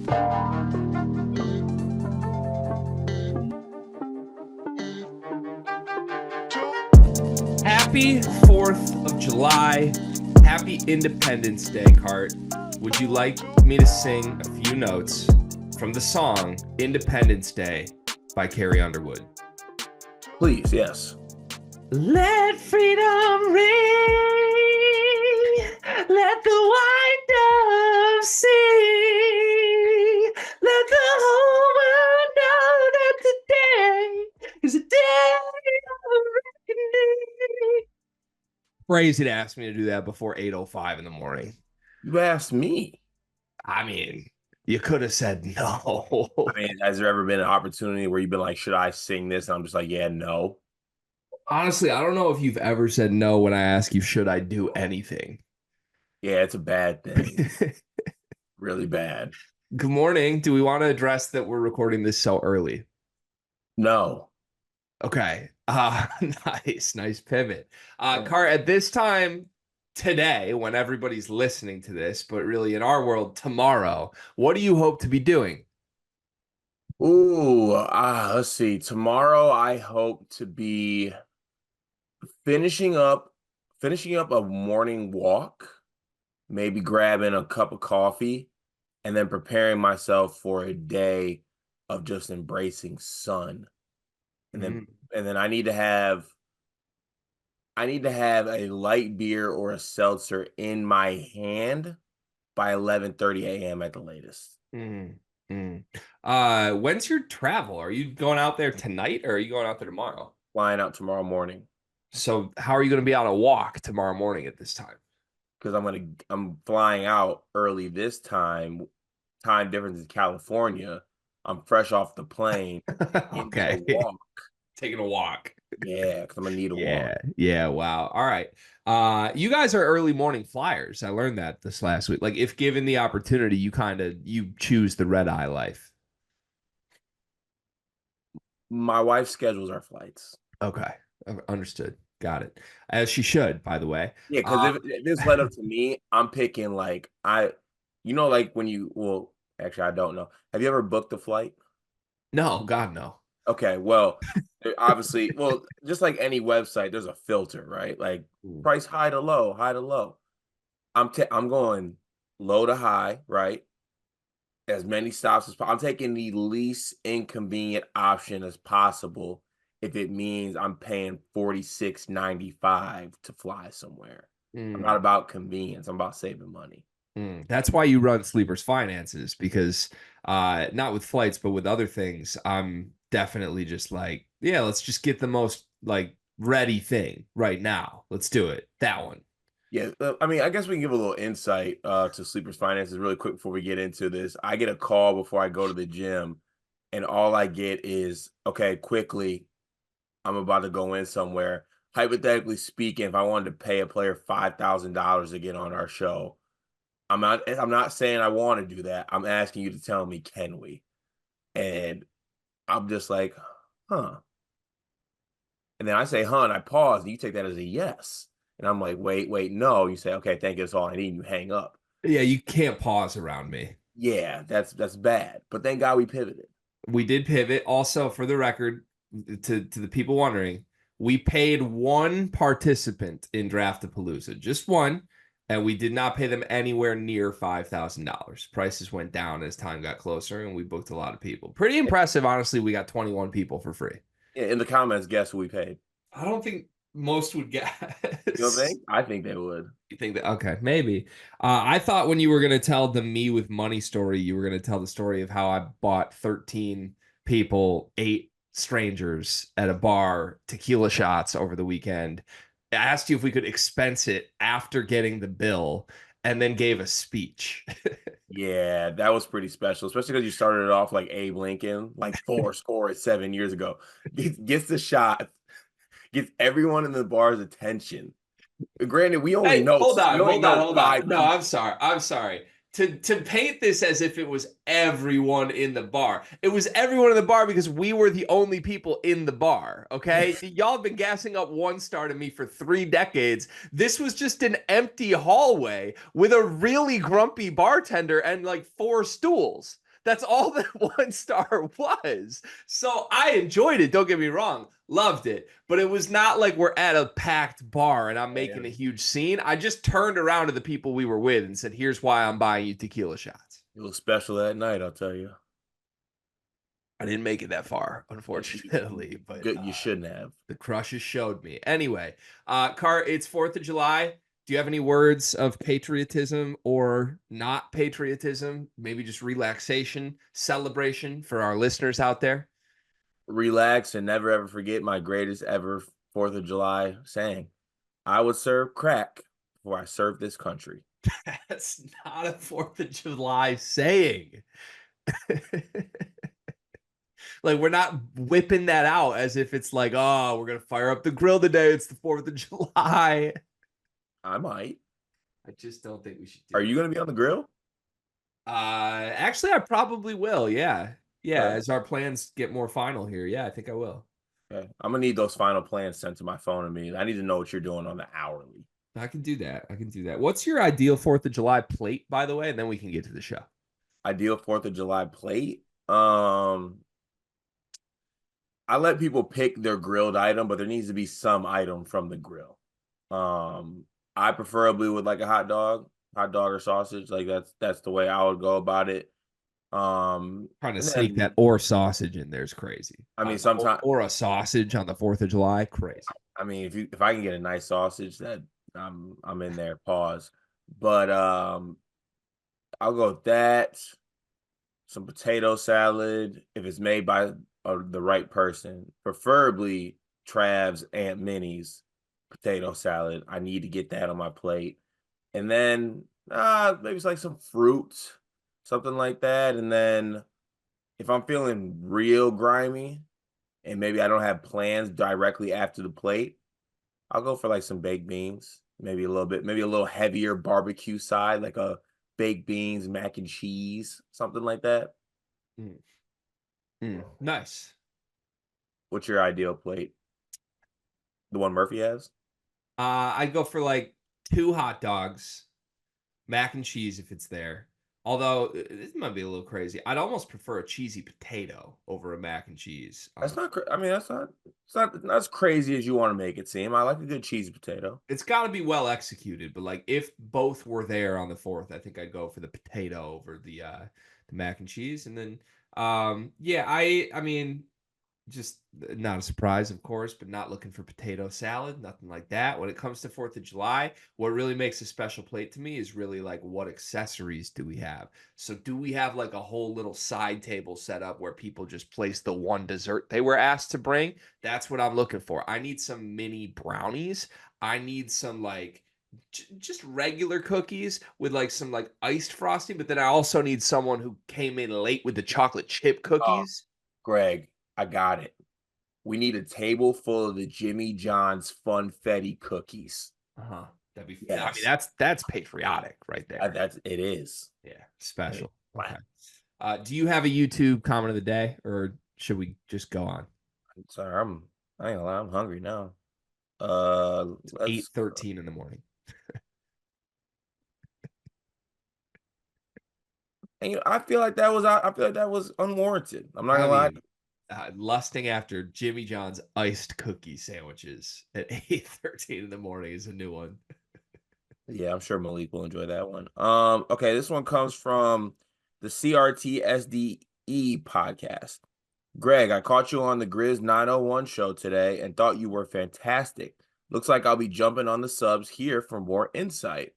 Happy 4th of July. Happy Independence Day, Cart. Would you like me to sing a few notes from the song Independence Day by Carrie Underwood? Please, yes. Let freedom ring. Let the white dove sing. Let the whole world know that today is a day of reckoning. Crazy to ask me to do that before 8:05 in the morning. You asked me. I mean, you could have said no. I mean, has there ever been an opportunity where you've been like, should I sing this? And I'm just like, yeah, no. Honestly, I don't know if you've ever said no when I ask you, should I do anything? Yeah, it's a bad thing. Really bad. Good morning. Do we want to address that we're recording this so early? No. Okay. Nice pivot. Cart, at this time today, when everybody's listening to this, but really in our world tomorrow, what do you hope to be doing? Ooh, let's see. Tomorrow I hope to be finishing up a morning walk, maybe grabbing a cup of coffee, and then preparing myself for a day of just embracing sun. And then I need to have a light beer or a seltzer in my hand by 11:30 a.m. at the latest. When's your travel? Are you going out there tonight or are you going out there tomorrow? Flying out tomorrow morning. So how are you going to be on a walk tomorrow morning at this time? Because I'm flying out early this time. Time difference in California. I'm fresh off the plane. Okay. Walk. Taking a walk. Yeah, because I'm gonna need a walk. Yeah, wow. All right. You guys are early morning flyers. I learned that this last week. Like, if given the opportunity, you choose the red eye life. My wife schedules our flights. Okay. Understood. Got it. As she should, by the way. Yeah, because if this led up to me, I'm picking like like when actually I don't know. Have you ever booked a flight? No, God, no. Okay, well, obviously, just like any website, there's a filter, right? Like price high to low, high to low. I'm going low to high, right? As many stops as possible. I'm taking the least inconvenient option as possible if it means I'm paying $46.95 to fly somewhere. I'm not about convenience. I'm about saving money. That's why you run Sleeper's Finances, because not with flights, but with other things, I'm definitely just like, yeah, let's just get the most like ready thing right now. Let's do it. That one. Yeah, I mean, I guess we can give a little insight to Sleeper's Finances really quick before we get into this. I get a call before I go to the gym, and all I get is, okay, quickly, I'm about to go in somewhere. Hypothetically speaking, if I wanted to pay a player $5,000 to get on our show, I'm not saying I want to do that. I'm asking you to tell me, can we? And I'm just like, huh. And then I say, huh, and I pause, and you take that as a yes. And I'm like, wait, no. You say, okay, thank you, that's all I need. And you hang up. Yeah, you can't pause around me. Yeah, that's bad. But thank God we pivoted. We did pivot. Also, for the record, to the people wondering, we paid one participant in Draftapalooza, just one, and we did not pay them anywhere near $5,000. Prices went down as time got closer, and we booked a lot of people. Pretty impressive, honestly. We got 21 people for free. Yeah, in the comments, guess who we paid? I don't think most would guess. You don't think? I think they would. You think that? Okay, maybe. I thought when you were going to tell the me with money story, you were going to tell the story of how I bought 13 people, 8 strangers at a bar, tequila shots over the weekend. I asked you if we could expense it after getting the bill, and then gave a speech. Yeah, that was pretty special, especially because you started it off like Abe Lincoln, like 7 years ago. Gets the shot, gets everyone in the bar's attention. Granted, we only know. Hold on. No, I'm sorry. To paint this as if it was everyone in the bar. It was everyone in the bar because we were the only people in the bar, okay? Y'all have been gassing up one star to me for 3 decades. This was just an empty hallway with a really grumpy bartender and like 4 stools. That's all that one star was. So I enjoyed it. Don't get me wrong. Loved it. But it was not like we're at a packed bar and I'm making a huge scene. I just turned around to the people we were with and said, here's why I'm buying you tequila shots. You look special that night, I'll tell you. I didn't make it that far, unfortunately, but Good, you shouldn't have. the crushes showed me. Anyway, Car, it's 4th of July. Do you have any words of patriotism or not patriotism? Maybe just relaxation, celebration for our listeners out there? Relax and never ever forget my greatest ever 4th of July saying. I would serve crack before I serve this country. That's not a 4th of July saying. Like, we're not whipping that out as if it's like, oh, we're going to fire up the grill today. It's the 4th of July. I might. I just don't think we should do Are it. you going to be on the grill? Actually, I probably will. Yeah. Yeah. Okay. As our plans get more final here. Yeah, I think I will. Okay. I'm going to need those final plans sent to my phone immediately. I need to know what you're doing on the hourly. I can do that. I can do that. What's your ideal 4th of July plate, by the way? And then we can get to the show. Ideal 4th of July plate. I let people pick their grilled item, but there needs to be some item from the grill. I preferably would like a hot dog or sausage. Like that's the way I would go about it. Trying to And sneak that then or sausage in there is crazy. I mean sometimes Or a sausage on the 4th of July, crazy. I mean if I can get a nice sausage, that I'm in there. Pause. But I'll go with that. Some potato salad if it's made by the right person, preferably Trav's Aunt Minnie's potato salad. I need to get that on my plate. And then maybe it's like some fruit, something like that. And then if I'm feeling real grimy and maybe I don't have plans directly after the plate, I'll go for like some baked beans, maybe maybe a little heavier barbecue side, like a baked beans, mac and cheese, something like that. Nice. What's your ideal plate? The one Murphy has? I'd go for like 2 hot dogs, mac and cheese if it's there. Although this might be a little crazy. I'd almost prefer a cheesy potato over a mac and cheese. That's not. I mean, It's not as crazy as you want to make it seem. I like a good cheesy potato. It's got to be well executed, but like if both were there on the 4th, I think I'd go for the potato over the mac and cheese. And then yeah, I mean, just not a surprise, of course, but not looking for potato salad, nothing like that. When it comes to 4th of July, what really makes a special plate to me is really like what accessories do we have? So, do we have like a whole little side table set up where people just place the one dessert they were asked to bring? That's what I'm looking for. I need some mini brownies. I need some like just regular cookies with like some like iced frosting, but then I also need someone who came in late with the chocolate chip Oh, cookies. Greg, I got it. We need a table full of the Jimmy John's Funfetti cookies. Uh-huh. That'd be I mean, Yes, that's patriotic right there. that's it is. Yeah, special. Wow. Okay. Do you have a YouTube comment of the day, or should we just go on? Sorry, I ain't gonna lie, I'm hungry now. It's Let's. 8:13 in the morning. And, I feel like that was unwarranted. I'm not I gonna lie. mean, lusting after Jimmy John's iced cookie sandwiches at 8:13 in the morning is a new one. Yeah, I'm sure Malik will enjoy that one. Okay, this one comes from the CRTSDE podcast. Greg, I caught you on the Grizz 901 show today and thought you were fantastic. Looks like I'll be jumping on the subs here for more insight.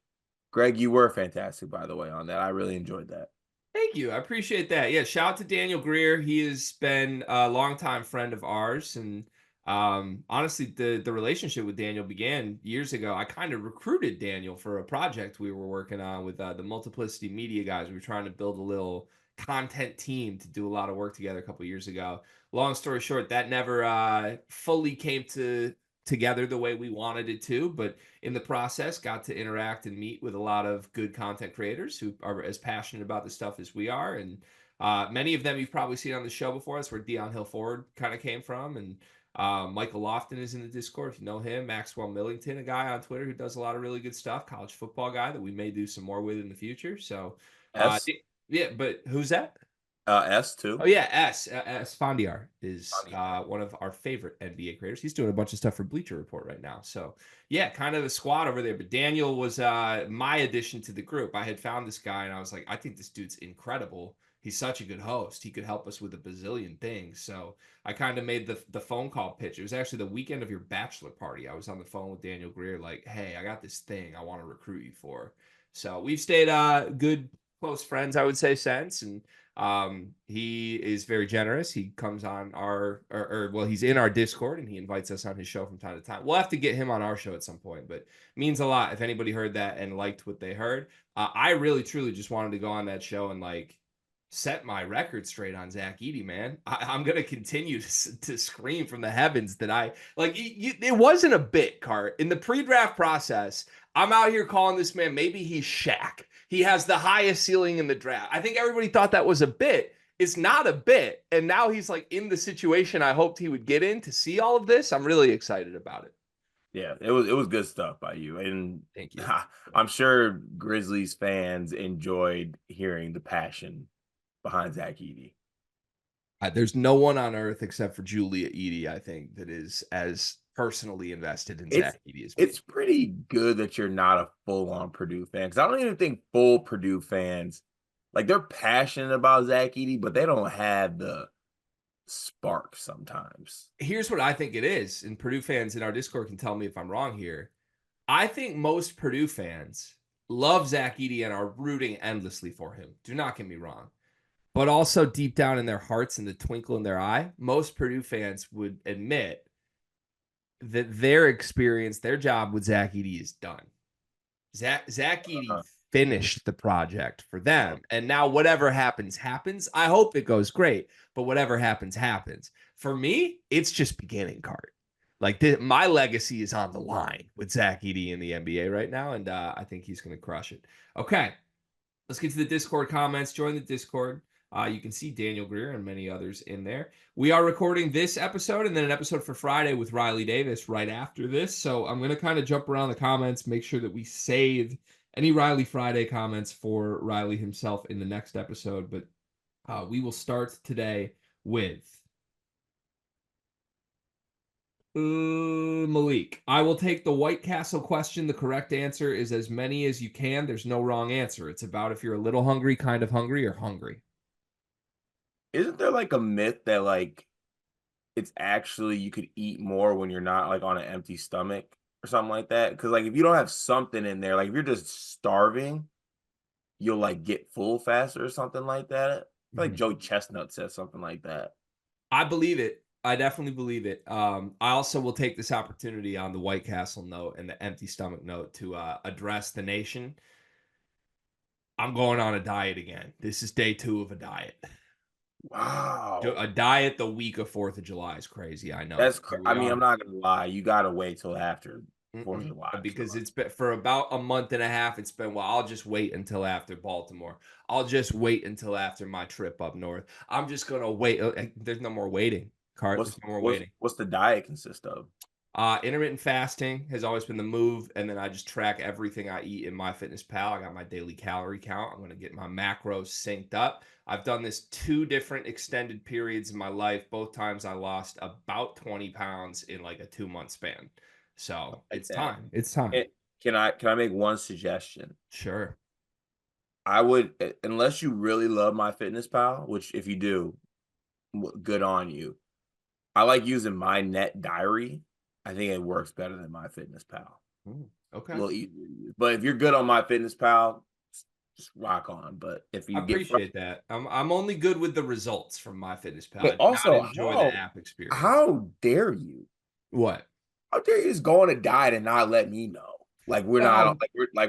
Greg, you were fantastic, by the way, on that. I really enjoyed that. Thank you. I appreciate that. Yeah, shout out to Daniel Greer. He has been a longtime friend of ours. And honestly, the relationship with Daniel began years ago. I kind of recruited Daniel for a project we were working on with the Multiplicity Media guys. We were trying to build a little content team to do a lot of work together a couple years ago. Long story short, that never fully came together the way we wanted it to, but in the process got to interact and meet with a lot of good content creators who are as passionate about the stuff as we are. And many of them you've probably seen on the show before. That's where Dion Hill Ford kind of came from. And Michael Lofton is in the Discord if you know him. Maxwell Millington, a guy on Twitter who does a lot of really good stuff, college football guy that we may do some more with in the future. So S. yeah, but who's that? S too. Oh yeah, S Fondiar is Funny. one of our favorite NBA creators. He's doing a bunch of stuff for Bleacher Report right now. So yeah, kind of the squad over there. But Daniel was my addition to the group. I had found this guy and I was like, I think this dude's incredible. He's such a good host. He could help us with a bazillion things. So I kind of made the phone call pitch. It was actually the weekend of your bachelor party. I was on the phone with Daniel Greer, like, hey, I got this thing I want to recruit you for. So we've stayed good, close friends, I would say, since. And he is very generous. He comes on well, he's in our Discord and he invites us on his show from time to time. We'll have to get him on our show at some point, but it means a lot if anybody heard that and liked what they heard. I really truly just wanted to go on that show and like set my record straight on Zach Edey, man. I'm gonna continue to scream from the heavens that I like. It wasn't a bit, Cart. In the pre-draft process, I'm out here calling this man. Maybe he's Shaq. He has the highest ceiling in the draft. I think everybody thought that was a bit. It's not a bit, and now he's like in the situation I hoped he would get in to see all of this. I'm really excited about it. Yeah, it was good stuff by you, and Thank you. I'm sure Grizzlies fans enjoyed hearing the passion behind Zach Edey. There's no one on earth except for Julia Edey, I think, that is as personally invested in It's Zach Edey as me. it's pretty good that you're not a full-on Purdue fan, because I don't even think full Purdue fans like they're passionate about Zach Edey, but they don't have the spark sometimes. Here's what I think it is, and Purdue fans in our Discord can tell me if I'm wrong here. I think most Purdue fans love Zach Edey and are rooting endlessly for him. Do not get me wrong. But also deep down in their hearts and the twinkle in their eye, most Purdue fans would admit that their experience, their job with Zach Edey is done. Zach Edey Uh, finished the project for uh, them. And now whatever happens, happens. I hope it goes great, but whatever happens, happens. For me, it's just beginning, Cart. Like my legacy is on the line with Zach Edey in the NBA right now, and I think he's going to crush it. Okay, let's get to the Discord comments. Join the Discord. You can see Daniel Greer and many others in there. We are recording this episode and then an episode for Friday with Riley Davis right after this. So I'm going to kind of jump around the comments, make sure that we save any Riley Friday comments for Riley himself in the next episode. But we will start today with Malik. I will take the White Castle question. The correct answer is as many as you can. There's no wrong answer. It's about if you're a little hungry, kind of hungry, or hungry. isn't there like a myth that like it's actually you could eat more when you're not like on an empty stomach or something like that? Because like if you don't have something in there, like if you're just starving, you'll like get full faster or something like that. I feel like Mhm. Joey Chestnut said something like that. I believe it. I definitely believe it. I also will take this opportunity on the White Castle note and the empty stomach note to address the nation. I'm going on a diet again. This is day 2 of a diet. Wow. A diet the week of 4th of July is crazy. I know. That's Here I we mean, I'm are. not gonna lie, you gotta wait till after Fourth of Mm-mm. July. Because So it's been for about a month and a half. It's been, well, I'll just wait until after Baltimore. I'll just wait until after my trip up north. I'm just going to wait. There's no more waiting, Cart. what's There's no more what's waiting. what's the diet consist of? Intermittent fasting has always been the move, and then I just track everything I eat in MyFitnessPal. I got my daily calorie count. I'm going to get my macros synced up. I've done this 2 different extended periods in my life. Both times I lost about 20 pounds in like a 2-month span. So Like it's that. time. It's time. Can I make one suggestion? Sure. I would, unless you really love my Fitness Pal, which if you do, good on you. I like using my net diary. I think it works better than my Fitness Pal. A Okay. little easier to use. But if you're good on my Fitness Pal, just rock on. But if I you get appreciate that. I'm only good with the results from MyFitnessPal. I but do not also enjoy the app experience. how dare you? What? How dare you just go on a diet and not let me know? Like we're not Um,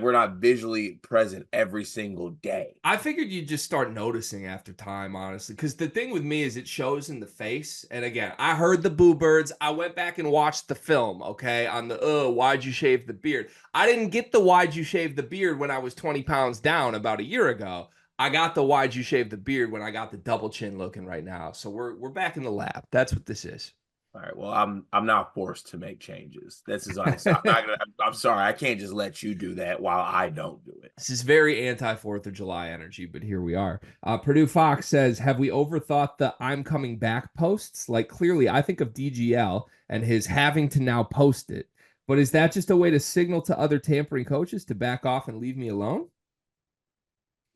we're not visually present every single day. I figured you'd just start noticing after time, honestly. Because the thing with me is it shows in the face. And again, I heard the boo birds. I went back and watched the film, okay, on the why'd you shave the beard? I didn't get the why'd you shave the beard when I was 20 pounds down about a year ago. I got the why'd you shave the beard when I got the double chin looking right now. So we're back in the lab. That's what this is. All right. Well, I'm not forced to make changes. This is I'm not gonna. I'm sorry. I can't just let you do that while I don't do it. This is very anti 4th of July energy, but here we are. Purdue Fox says, have we overthought the I'm coming back posts? Like, clearly, I think of DGL and his having to now post it. But is that just a way to signal to other tampering coaches to back off and leave me alone?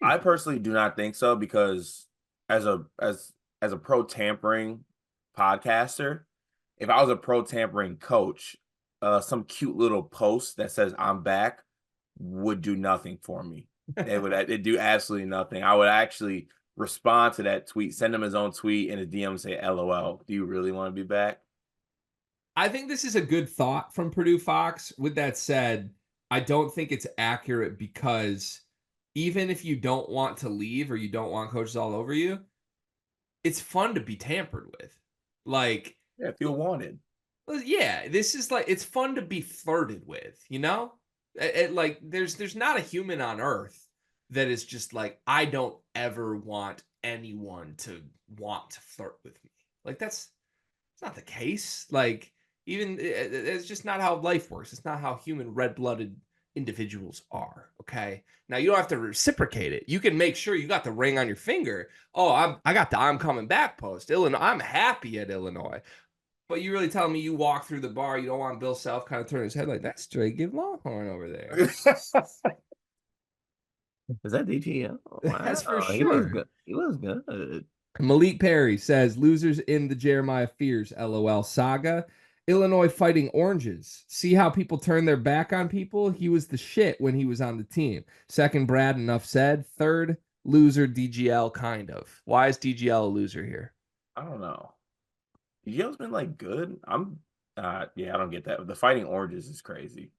I personally do not think so because as a pro tampering podcaster, if I was a pro tampering coach, some cute little post that says I'm back would do nothing for me. It do absolutely nothing. I would actually respond to that tweet, send him his own tweet in a DM, say, "LOL, do you really want to be back?" I think this is a good thought from Purdue Fox. With that said, I don't think it's accurate because even if you don't want to leave or you don't want coaches all over you, it's fun to be tampered with. Like, Yeah, feel wanted. yeah, this is like it's fun to be flirted with, you know? Like there's not a human on earth that is just like I don't ever want anyone to want to flirt with me. Like that's it's not the case. Like even it's just not how life works. It's not how human red-blooded individuals are, okay? Now you don't have to reciprocate it. You can make sure you got the ring on your finger. Oh, I got the I'm coming back post. Illinois, I'm happy at Illinois. But you really telling me you walk through the bar, you don't want Bill Self kind of turn his head like that's straight give Longhorn over there. Is that DGL? That's for Wow, he looks sure. good. He looks good. Malik Perry says losers in the Jeremiah Fears LOL saga. Illinois fighting oranges. See how people turn their back on people? He was the shit when he was on the team. Second, Brad, enough said. Third, loser DGL kind of. Why is DGL a loser here? I don't know. DGL's been like good. Yeah, I don't get that. The fighting oranges is crazy.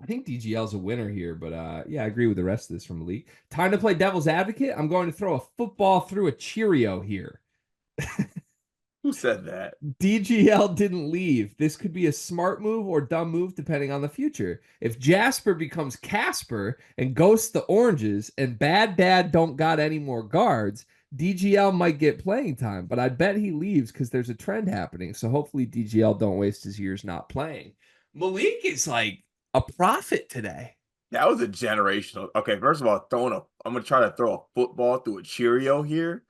I think DGL's a winner here, but yeah, I agree with the rest of this from Malik. Time to play devil's advocate. I'm going to throw a football through a Cheerio here. Who said that? DGL didn't leave. This could be a smart move or dumb move depending on the future. If Jasper becomes Casper and ghosts the oranges and Bad Dad don't got any more guards, DGL might get playing time, but I bet he leaves because there's a trend happening. So hopefully DGL don't waste his years not playing. Malik is like a prophet today. That was a generational. Okay, first of all, I'm gonna try to throw a football through a Cheerio here.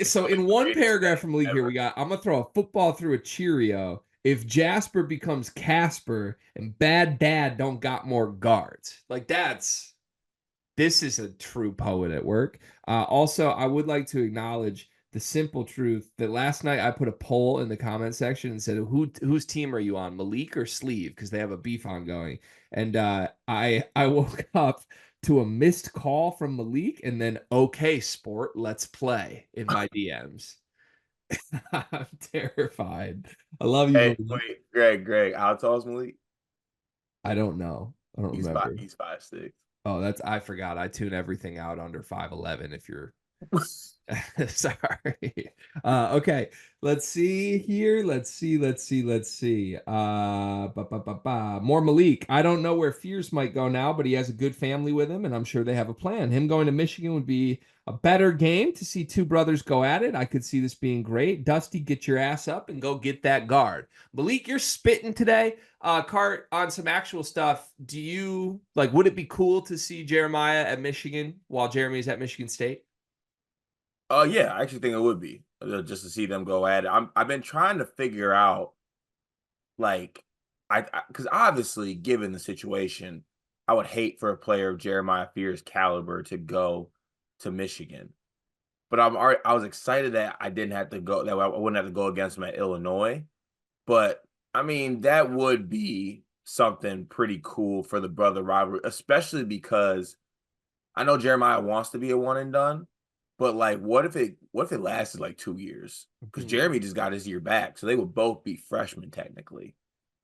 So The in one greatest paragraph thing from League here, ever. we got I'm gonna throw a football through a Cheerio if Jasper becomes Casper and Bad Dad don't got more guards. Like this is a true poet at work. Also, I would like to acknowledge the simple truth that last night I put a poll in the comment section and said, whose team are you on, Malik or Sleeve? Because they have a beef ongoing. And I woke up to a missed call from Malik and then okay, sport, let's play in my DMs. I'm terrified. I love you, Hey, Malik. wait, Greg, how tall is Malik? I don't know. I don't He's five. remember. He's 5'6". Oh, that's I forgot. I tune everything out under 5'11 if you're sorry. Okay. Let's see here. Let's see. More Malik. I don't know where Fears might go now, but he has a good family with him, and I'm sure they have a plan. Him going to Michigan would be a better game to see two brothers go at it. I could see this being great. Dusty, get your ass up and go get that guard. Malik, you're spitting today. Cart, on some actual stuff, do you like would it be cool to see Jeremiah at Michigan while Jeremy's at Michigan State? Yeah, I actually think it would be just to see them go at it. I've been trying to figure out like because obviously given the situation, I would hate for a player of Jeremiah Fears caliber to go to Michigan. But I was excited that I didn't have to go that I wouldn't have to go against him at Illinois. But I mean, that would be something pretty cool for the brother rivalry, especially because I know Jeremiah wants to be a one and done, but like what if it lasted like 2 years? Because Mhm. Jeremy just got his year back. So they would both be freshmen technically.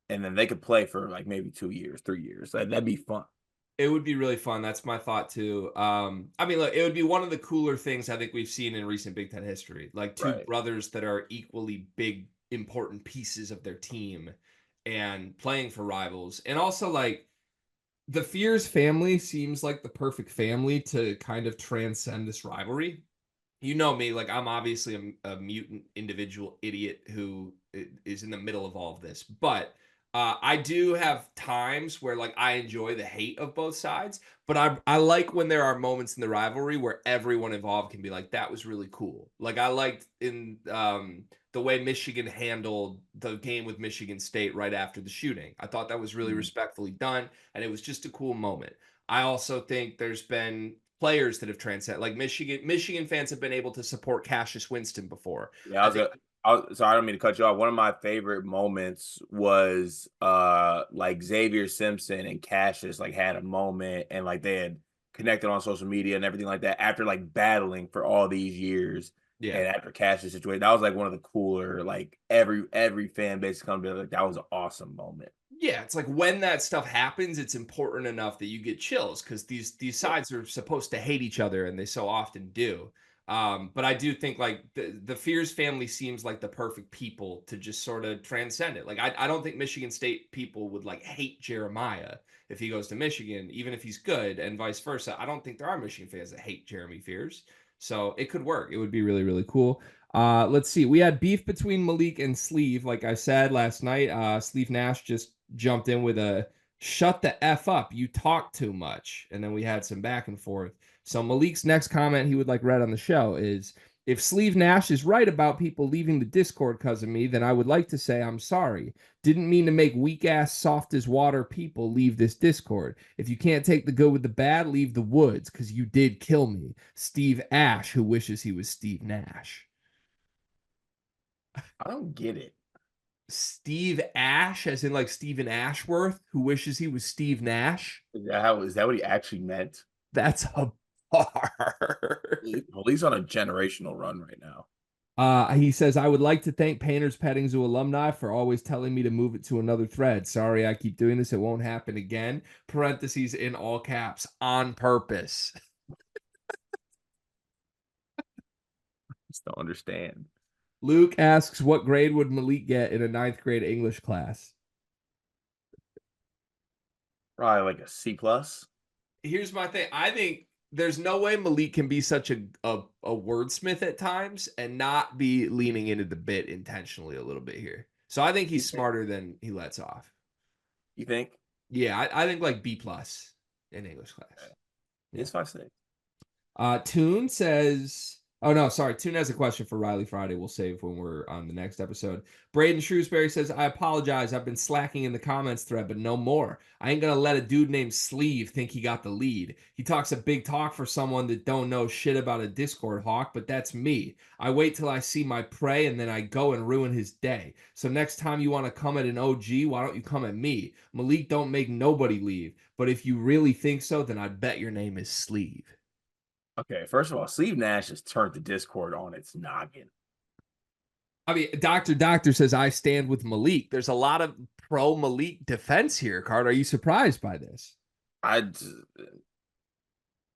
And then they could play for like maybe 2 years, 3 years. That'd be fun. It would be really fun. That's my thought too. I mean, look, it would be one of the cooler things I think we've seen in recent Big Ten history. Like two Right. brothers that are equally big, important pieces of their team and playing for rivals. And also like the Fears family seems like the perfect family to kind of transcend this rivalry. you know me, like I'm obviously a mutant individual idiot who is in the middle of all of this, but I do have times where like I enjoy the hate of both sides, but I like when there are moments in the rivalry where everyone involved can be like, that was really cool. Like I liked in the way Michigan handled the game with Michigan State right after the shooting. I thought that was really Mm. respectfully done, and it was just a cool moment. I also think there's been players that have transcended, like Michigan fans have been able to support Cassius Winston before. Yeah, I think sorry, I don't mean to cut you off. One of my favorite moments was like Xavier Simpson and Cassius like had a moment and like they had connected on social media and everything like that after like battling for all these years yeah. and after Cassius situation. That was like one of the cooler, like every fan base come to like that was an awesome moment. Yeah, it's like when that stuff happens, it's important enough that you get chills because these Yeah. sides are supposed to hate each other, and they so often do. But I do think like the Fears family seems like the perfect people to just sort of transcend it. Like I don't think Michigan State people would like hate Jeremiah if he goes to Michigan, even if he's good, and vice versa. I don't think there are Michigan fans that hate Jeremy Fears. So it could work. It would be really, really cool. Let's see. We had beef between Malik and Sleeve, like I said last night. Sleeve Nash just jumped in with a shut the F up. You talk too much. And then we had some back and forth. So Malik's next comment he would like read on the show is, if Sleeve Nash is right about people leaving the Discord because of me, then I would like to say I'm sorry. Didn't mean to make weak ass, soft as water people leave this Discord. If you can't take the good with the bad, leave the woods because you did kill me. Steve Ash, who wishes he was Steve Nash. I don't get it. Steve Ash, as in like Stephen Ashworth, who wishes he was Steve Nash. Is that what he actually meant? That's a bar. Police on a generational run right now. He says, I would like to thank Painters Petting Zoo alumni for always telling me to move it to another thread. Sorry, I keep doing this. It won't happen again. Parentheses in all caps on purpose. Just don't understand. Luke asks, what grade would Malik get in a ninth grade English class? Probably like a C plus. Here's my thing. I think there's no way Malik can be such a wordsmith at times and not be leaning into the bit intentionally a little bit here. So I think he's smarter than he lets off. You think? Yeah, I think like B plus in English class. Yeah. It's 5'6". Toon says, oh no, sorry. Toon has a question for Riley Friday. We'll save when we're on the next episode. Braden Shrewsbury says, I apologize. I've been slacking in the comments thread, but no more. I ain't gonna let a dude named Sleeve think he got the lead. He talks a big talk for someone that don't know shit about a Discord hawk, but that's me. I wait till I see my prey and then I go and ruin his day. So next time you want to come at an OG, why don't you come at me? Malik don't make nobody leave. But if you really think so, then I bet your name is Sleeve. Okay, first of all, Steve Nash has turned the Discord on its noggin. I mean, Doctor says I stand with Malik. There's a lot of pro Malik defense here, Card. Are you surprised by this? I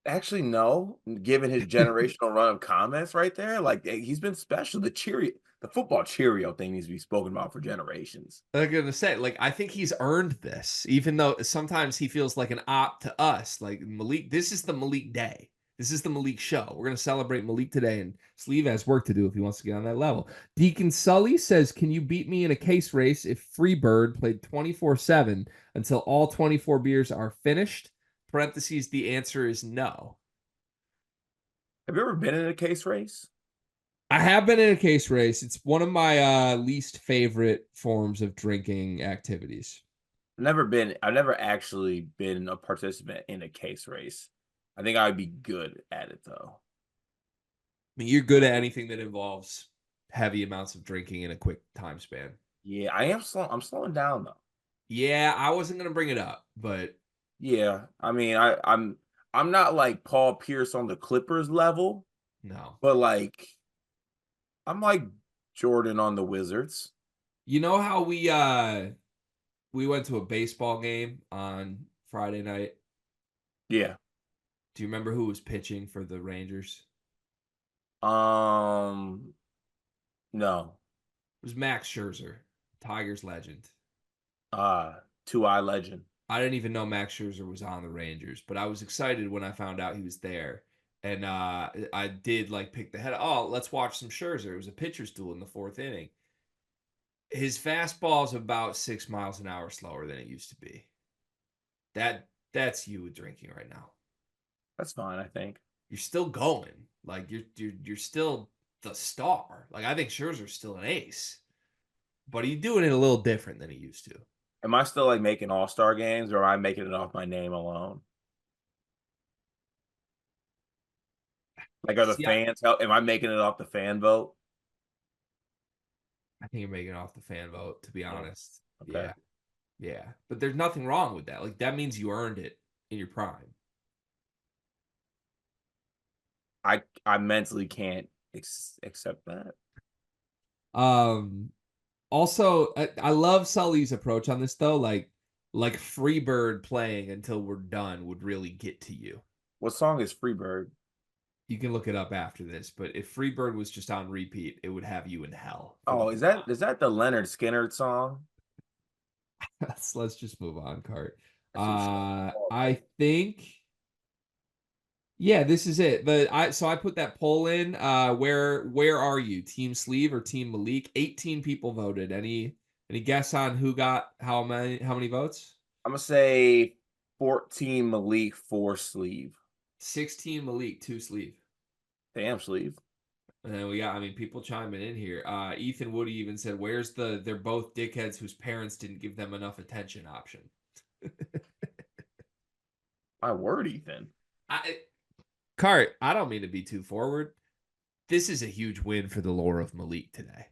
actually no, given his generational run of comments right there, like he's been special. The football Cheerio thing needs to be spoken about for generations. I'm gonna say, like, I think he's earned this, even though sometimes he feels like an op to us. Like Malik, this is the Malik day. This is the Malik show. We're gonna celebrate Malik today, and Sleeve has work to do if he wants to get on that level. Deacon Sully says, "Can you beat me in a case race if Freebird played 24/7 until all 24 beers are finished?" Parentheses. The answer is no. Have you ever been in a case race? I have been in a case race. It's one of my least favorite forms of drinking activities. I've never actually been a participant in a case race. I think I would be good at it though. I mean, you're good at anything that involves heavy amounts of drinking in a quick time span. Yeah, I'm slowing down though. Yeah, I wasn't gonna bring it up, but Yeah, I mean, I'm not like Paul Pierce on the Clippers level, no. but like I'm like Jordan on the Wizards. You know how we went to a baseball game on Friday night? Yeah. Do you remember who was pitching for the Rangers? Um, no. It was Max Scherzer, Tigers legend. 2-eye legend. I didn't even know Max Scherzer was on the Rangers, but I was excited when I found out he was there. And I did like pick the head. Oh, let's watch some Scherzer. It was a pitcher's duel in the 4th inning. His fastball is about 6 miles an hour slower than it used to be. That's you drinking right now. That's fine, I think. You're still going. Like you're still the star. Like I think Scherzer's still an ace, but he's doing it a little different than he used to. Am I still like making all-star games, or am I making it off my name alone? Like, are the See, fans help? Am I making it off the fan vote? I think you're making it off the fan vote, to be Oh, honest. okay. Yeah. Yeah. But there's nothing wrong with that. Like that means you earned it in your prime. I mentally can't accept that. Um Also, I love Sully's approach on this though. Like Freebird playing until we're done would really get to you. What song is Freebird? You can look it up after this, but if Freebird was just on repeat, it would have you in hell for the Oh, whole time. is that the Leonard Skinner song? Let's just move on, Cart. That's some shit. I think yeah, this is it. But I put that poll in. Where are you? Team Sleeve or Team Malik? 18 people voted. Any guess on who got how many votes? I'm gonna say 14 Malik, 4 Sleeve. 16 Malik, 2 Sleeve. Damn, Sleeve. And then we got, I mean, people chiming in here. Ethan Woody even said, "Where's the they're both dickheads whose parents didn't give them enough attention" option. My word, Ethan. I Cart, I don't mean to be too forward. This is a huge win for the lore of Malik today.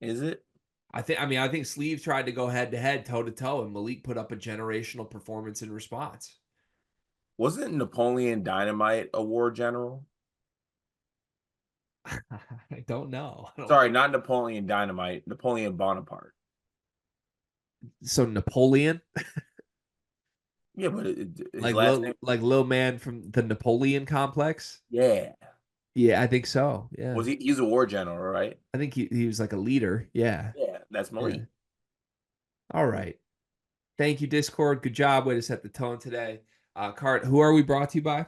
Is it? I think Sleeve tried to go head to head, toe to toe, and Malik put up a generational performance in response. Wasn't Napoleon Dynamite a war general? I don't know. I don't Sorry, think not Napoleon Dynamite, Napoleon Bonaparte. so. Napoleon, Yeah, but his last name. like little man from the Napoleon complex. Yeah. Yeah, I think so. Yeah, Was he? He's a war general, right? I think he was like a leader. Yeah, Yeah, that's yeah. Malik. All right. Thank you, Discord. Good job. Way to set the tone today. Cart, who are we brought to you by?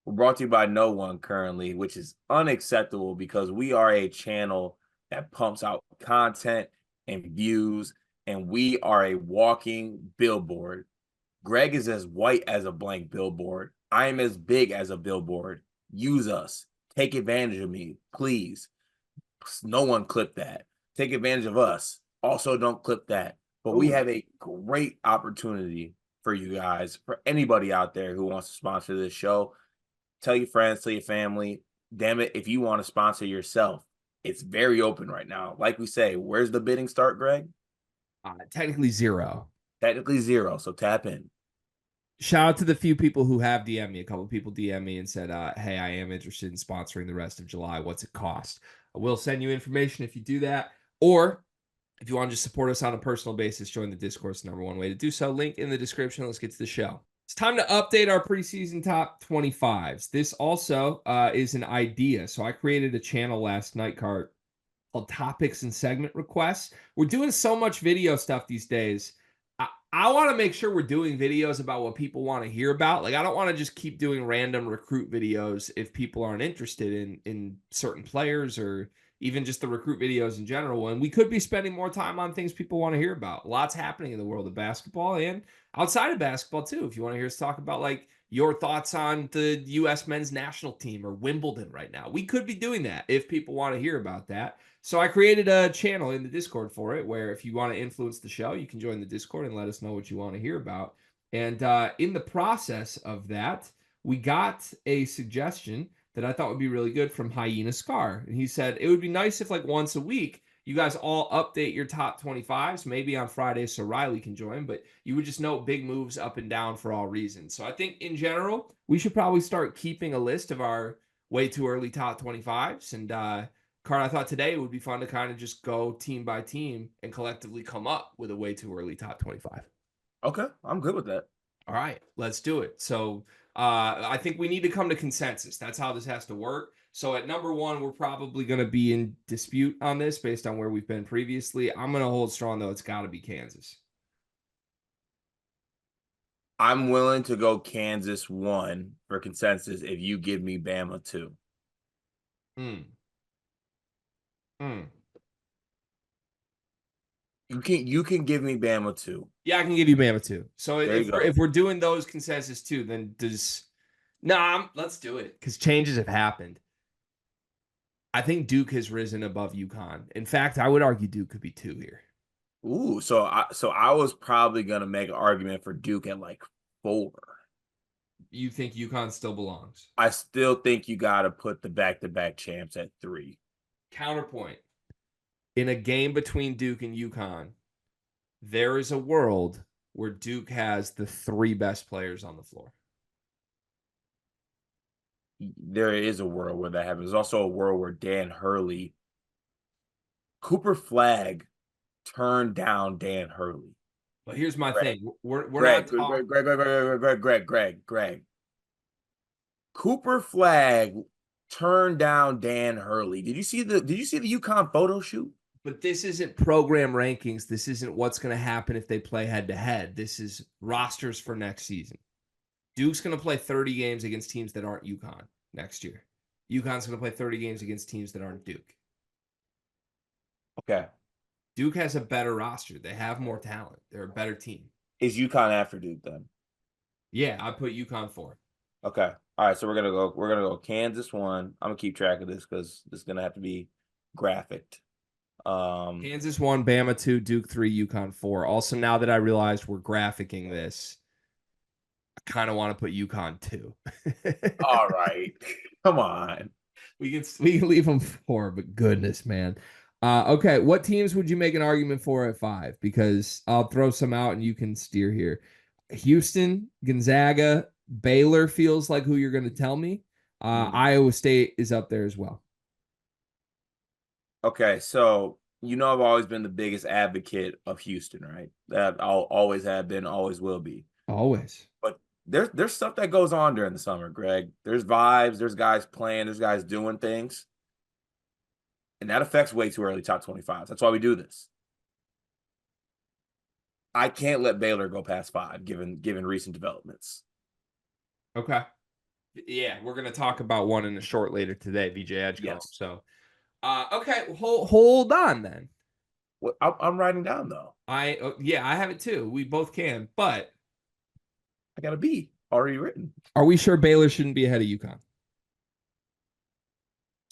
We're brought to you by no one currently, which is unacceptable because we are a channel that pumps out content and views, and we are a walking billboard. Greg is as white as a blank billboard. I am as big as a billboard. Use us. Take advantage of me, please. No one clip that. Take advantage of us. Also, don't clip that. But we Ooh. have a great opportunity for you guys, for anybody out there who wants to sponsor this show. Tell your friends, tell your family. Damn it, if you want to sponsor yourself, it's very open right now. Like we say, where's the bidding start, Greg? Technically zero. Technically zero, so tap in. Shout out to the few people who have DM me. A couple of people DM me and said, "Hey, I am interested in sponsoring the rest of July. What's it cost?" I will send you information if you do that, or if you want to just support us on a personal basis, join the Discord. It's the number one way to do so. Link in the description. Let's get to the show. It's time to update our preseason top 25s. This also is an idea. So I created a channel last night, Cart, called Topics and Segment Requests. We're doing so much video stuff these days. I want to make sure we're doing videos about what people want to hear about. Like, I don't want to just keep doing random recruit videos if people aren't interested in certain players or even just the recruit videos in general. And we could be spending more time on things people want to hear about. Lots happening in the world of basketball and outside of basketball too. If you want to hear us talk about like your thoughts on the U.S. men's national team or Wimbledon right now, we could be doing that if people want to hear about that. So I created a channel in the Discord for it where if you want to influence the show, you can join the Discord and let us know what you want to hear about. And in the process of that, we got a suggestion that I thought would be really good from Hyena Scar. And he said, it would be nice if like once a week, you guys all update your top 25s, maybe on Friday so Riley can join, but you would just note big moves up and down for all reasons. So I think in general, we should probably start keeping a list of our way too early top 25s. And Card, I thought today it would be fun to kind of just go team by team and collectively come up with a way too early top 25. Okay, I'm good with that. All right, let's do it. So I think we need to come to consensus. That's how this has to work. So at number one, we're probably going to be in dispute on this based on where we've been previously. I'm going to hold strong, though. It's got to be Kansas. I'm willing to go Kansas 1 for consensus if you give me Bama 2. Mm. Mm. You can give me Bama 2. Yeah, I can give you Bama too. So There you if go. we're doing those consensus too, then let's do it because changes have happened. I think Duke has risen above UConn. In fact, I would argue Duke could be 2 here. Ooh, so I was probably gonna make an argument for Duke at like 4. You think UConn still belongs? I still think you got to put the back-to-back champs at 3. Counterpoint. In a game between Duke and UConn, there is a world where Duke has the 3 best players on the floor. There is a world where that happens. There's also a world where Cooper Flag turned down Dan Hurley. But here's my Greg, thing. We're not Greg, talking. Greg, Greg, Greg, Greg, Greg, Greg, Greg, Greg. Cooper Flag turned down Dan Hurley. Did you see the UConn photo shoot? But this isn't program rankings. This isn't what's going to happen if they play head to head. This is rosters for next season. Duke's going to play 30 games against teams that aren't UConn next year. UConn's going to play 30 games against teams that aren't Duke. Okay. Duke has a better roster. They have more talent. They're a better team. Is UConn after Duke then? Yeah, I put UConn 4. Okay. All right. So we're gonna go Kansas 1. I'm gonna keep track of this because this is gonna have to be graphic. Kansas 1, Bama 2, Duke 3, UConn 4. Also, now that I realized we're graphicing this, I kind of want to put UConn 2. All right. Come on. We can leave them 4, but goodness, man. Okay, what teams would you make an argument for at 5? Because I'll throw some out and you can steer here. Houston, Gonzaga, Baylor feels like who you're going to tell me. Iowa State is up there as well. Okay, so I've always been the biggest advocate of Houston, right? That I'll always have been, always will be. Always. But there's stuff that goes on during the summer, Greg. There's vibes, there's guys playing, there's guys doing things. And that affects way too early top 25s. That's why we do this. I can't let Baylor go past 5 given recent developments. Okay. Yeah, we're going to talk about one in a short later today, VJ Edgecombe. Yes. So, okay, hold on then. Well, I'm writing down though. I have it too. We both can, but I got a B already written. are we sure Baylor shouldn't be ahead of UConn?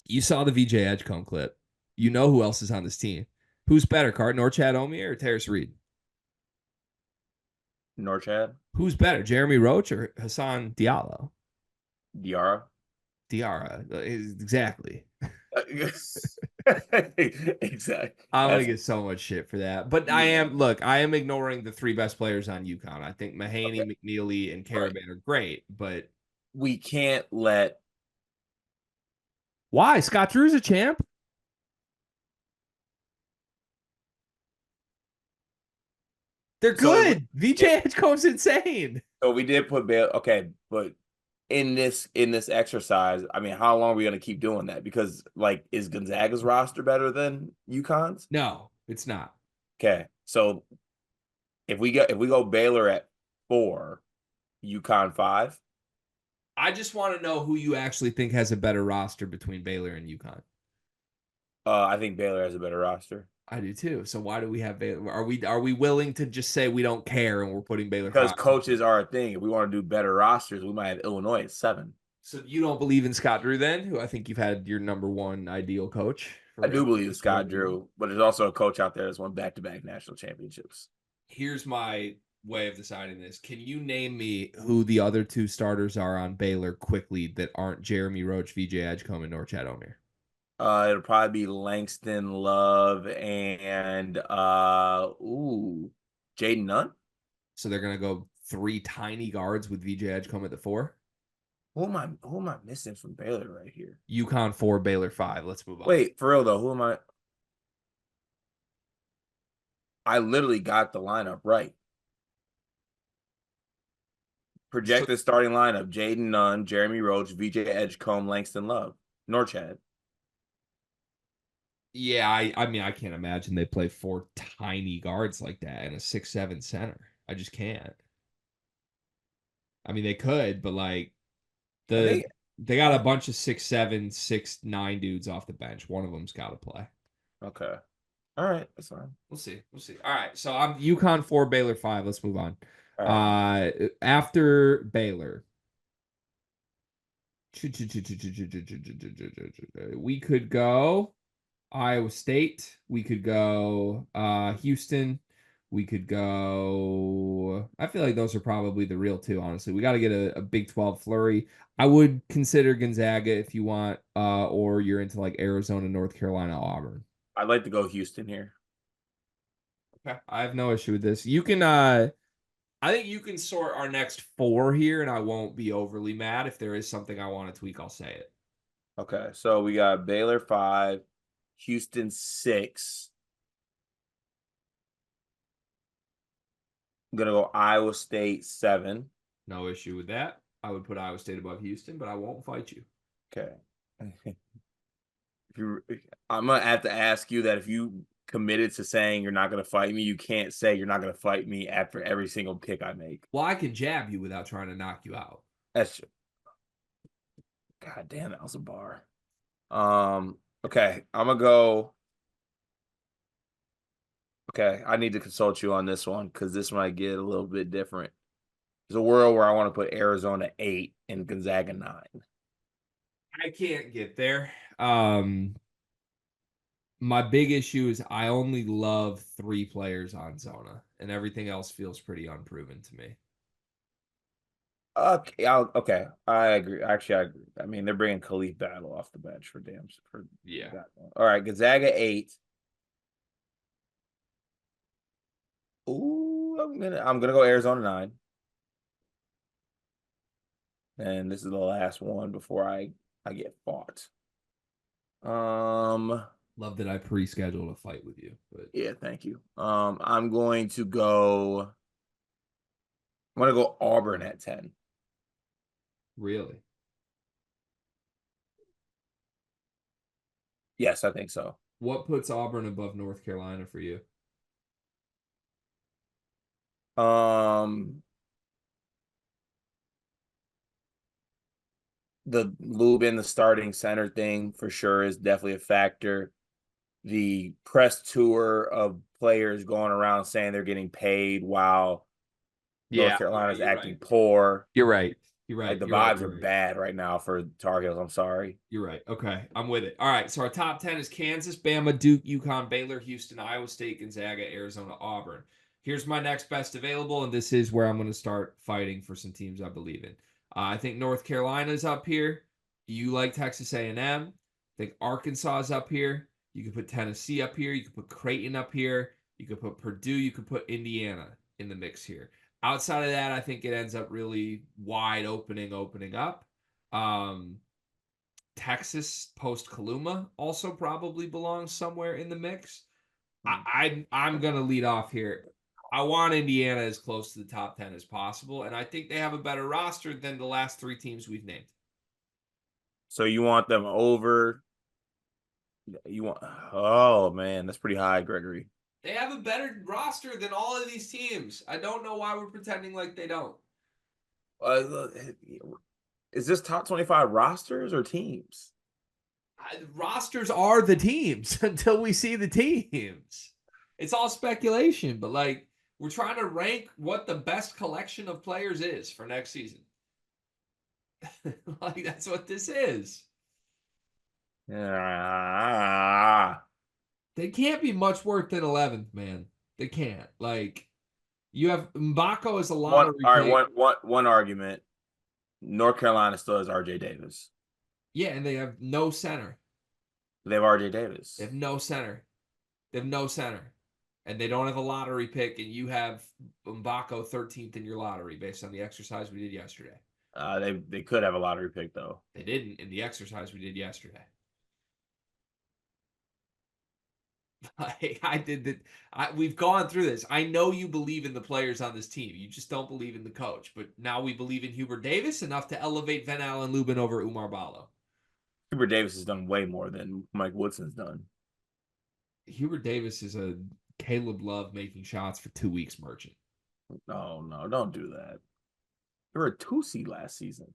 You saw the VJ Edgecombe clip. You know who else is on this team. Who's better, Cardin or Chad Omier or Terrace Reed? Norchad, Who's better, Jeremy Roach or Hassan Diallo? Diarra. Diarra, exactly. Exactly. I'm gonna get so much shit for that, but I am ignoring the 3 best players on UConn. I think Mahaney, Okay. McNeely, and Caravan are great, but We can't let. why? Scott Drew's a champ. They're good. VJ Edgecombe's insane. So we did put Baylor. Okay, but in this exercise, I mean, how long are we gonna keep doing that? Because like, is Gonzaga's roster better than UConn's? No, it's not. Okay, so if we go Baylor at 4, UConn 5. I just want to know who you actually think has a better roster between Baylor and UConn. I think Baylor has a better roster I do too. So why do we have Baylor? Are we willing to just say we don't care and we're putting Baylor because 5? coaches are a thing. If we want to do better rosters, we might have Illinois at 7. So you don't believe in Scott Drew then, who I think you've had your number 1 ideal coach? I do believe in Scott Drew, but there's also a coach out there that's won back-to-back national championships. Here's my way of deciding this. Can you name me who the other 2 starters are on Baylor quickly that aren't Jeremy Roach, VJ Edgecombe, and Norchad Omier? It'll probably be Langston Love and Jaden Nunn. So they're gonna go 3 tiny guards with VJ Edgecombe at the 4. Who am I missing from Baylor right here? UConn 4, Baylor 5. Let's move on. Wait, for real though, who am I? I literally got the lineup right. Projected starting lineup: Jaden Nunn, Jeremy Roach, VJ Edgecombe, Langston Love, Norchad. Yeah, I mean, I can't imagine they play 4 tiny guards like that and a 6'7" center. I just can't. I mean, they could, but like I the think they got a bunch of 6'7", 6'9" dudes off the bench. One of them's got to play. okay. All right, that's fine. We'll see. We'll see. All right. So I'm UConn 4, Baylor 5. Let's move on. All right. After Baylor, we could go Iowa State. We could go Houston. We could go. I feel like those are probably the real two, honestly. We got to get a Big 12 flurry. I would consider Gonzaga if you want, or you're into like Arizona, North Carolina, Auburn. I'd like to go Houston here. Okay. I have no issue with this. You can I think you can sort our next four here, and I won't be overly mad. If there is something I want to tweak, I'll say it. Okay, so we got Baylor 5, Houston 6. I'm gonna go Iowa State 7. No issue with that. I would put Iowa State above Houston, but I won't fight you. Okay. If you, I'm gonna have to ask you that if you committed to saying you're not gonna fight me, you can't say you're not gonna fight me after every single pick I make. Well, I can jab you without trying to knock you out. That's just, God damn, that was a bar. Okay, I'm gonna go. Okay, I need to consult you on this one because this might get a little bit different. There's a world where I want to put Arizona 8 and Gonzaga 9. I can't get there. My big issue is I only love 3 players on Zona, and everything else feels pretty unproven to me. Okay, okay, I agree. Actually, I agree. I mean, they're bringing Khalif Battle off the bench for Yeah. that one. All right, Gonzaga 8. Ooh, I'm gonna go Arizona 9. And this is the last one before I get fought. Um, Love that I pre-scheduled a fight with you, but yeah, thank you. I'm going to go. I'm gonna go Auburn at 10. really. Yes, I think so. What puts Auburn above North Carolina for you? Um, the Lubin, the starting center thing for sure is definitely a factor. The press tour of players going around saying they're getting paid while North Yeah, Carolina's you're acting right. poor. You're right. You're Like right. the You're right. vibes are You're right. bad right now for Tar Heels. I'm sorry. You're right. Okay, I'm with it. All right, so our top 10 is Kansas, Bama, Duke, UConn, Baylor, Houston, Iowa State, Gonzaga, Arizona, Auburn. Here's my next best available, and this is where I'm going to start fighting for some teams I believe in. I think North Carolina's up here. You like Texas A&M. I think Arkansas is up here. You could put Tennessee up here. You could put Creighton up here. You could put Purdue. You could put Indiana in the mix here. Outside of that, I think it ends up really wide opening up. Um, Texas post Kaluma also probably belongs somewhere in the mix. I'm gonna lead off here. I want Indiana as close to the top 10 as possible, and I think they have a better roster than the last 3 teams we've named. So you want them over? You want? Oh man, that's pretty high, Gregory. They have a better roster than all of these teams. I don't know why we're pretending like they don't. Uh, is this top 25 rosters or teams? Rosters are the teams until we see the teams. It's all speculation, but like we're trying to rank what the best collection of players is for next season. Like that's what this is. Ah. They can't be much worse than 11th, man. They can't. Like you have Mbako as a One. lottery All right. pick. One argument. North Carolina still has R.J. Davis. Yeah, and they have no center. They have R.J. Davis. They have no center. They have no center. And they don't have a lottery pick, and you have Mbako 13th in your lottery based on the exercise we did yesterday. They could have a lottery pick though. They didn't in the exercise we did yesterday. I did that. We've gone through this. I know you believe in the players on this team. You just don't believe in the coach. But now we believe in Hubert Davis enough to elevate Van Allen Lubin over Umar Ballo. Hubert Davis has done way more than Mike Woodson's done. Hubert Davis is a Caleb Love making shots for 2 weeks merchant. Oh no, don't do that. They were a 2 seed last season.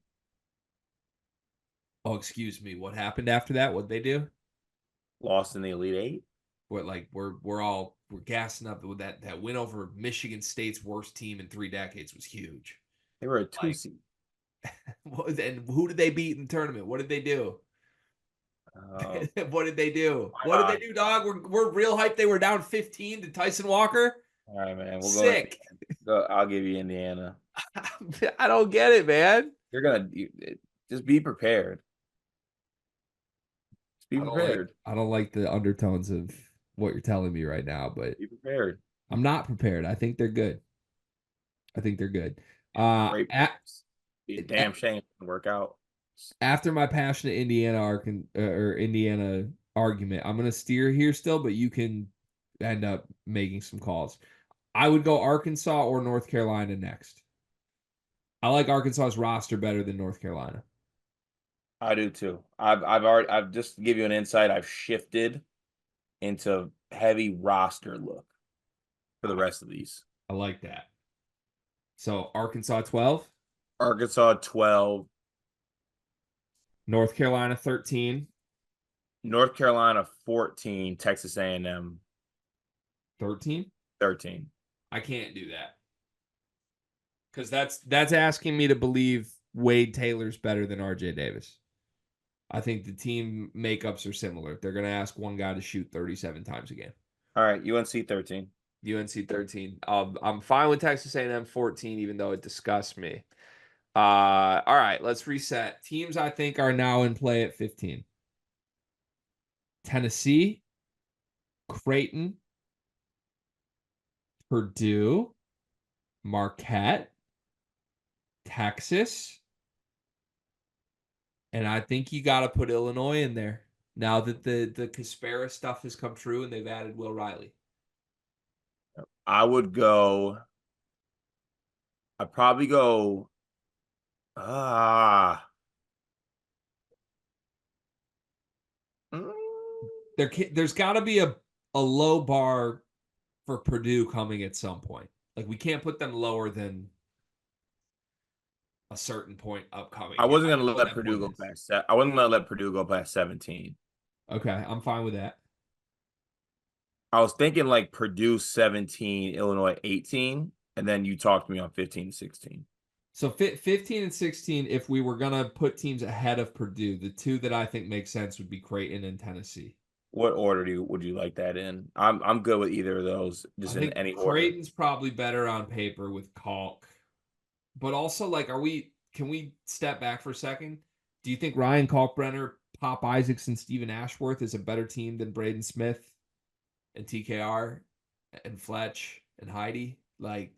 Oh, excuse me. What happened after that? What'd they do? Lost in the Elite Eight. What, like we're gassing up with that win over Michigan State's worst team in 3 decades was huge. They were a two Like, seed. and who did they beat in the tournament? What did they do? Uh, What did they do? why What did they not? do, dog? We're real hyped. They were down 15 to Tyson Walker. All right, man. We'll go into. Sick. I'll give you Indiana. I don't get it, man. You're gonna just be prepared. Just be prepared. I don't like the undertones of what you're telling me right now, but Be prepared. I'm not prepared. I think they're good. I think they're good. Great. Be a damn shame to work out. After my passionate Indiana argument, I'm gonna steer here still, but you can end up making some calls. I would go Arkansas or North Carolina next. I like Arkansas's roster better than North Carolina. I do too. I've just to give you an insight. I've shifted into heavy roster look for the rest of these. I like that. So Arkansas 12, Arkansas 12, North Carolina 13, North Carolina 14, Texas A&M 13. 13. I can't do that. Because that's asking me to believe Wade Taylor's better than RJ Davis. I think the team makeups are similar. They're going to ask one guy to shoot 37 times a game. All right, UNC 13. UNC 13. I'm fine with Texas A&M 14, even though it disgusts me. All right, let's reset. Teams I think are now in play at 15. Tennessee, Creighton, Purdue, Marquette, Texas, and I think you got to put Illinois in there now that the Caspera stuff has come true and they've added Will Riley. I'd probably go mm, There's got to be a low bar for Purdue coming at some point. Like, we can't put them lower than a certain point upcoming. I wasn't I gonna don't know what let that Purdue point go is. past that. I wasn't gonna let Purdue go past 17. Okay, I'm fine with that. I was thinking like Purdue 17, Illinois 18, and then you talked to me on 15 to 16. So 15 and 16, if we were going to put teams ahead of Purdue, the two that I think make sense would be Creighton and Tennessee. What order would you like that in? I'm good with either of those, I just in think any order. Creighton's probably better on paper with Kalk. But also, like, can we step back for a second? Do you think Ryan Kalkbrenner, Pop Isaacs, and Steven Ashworth is a better team than Braden Smith and TKR and Fletch and Heidi? Like,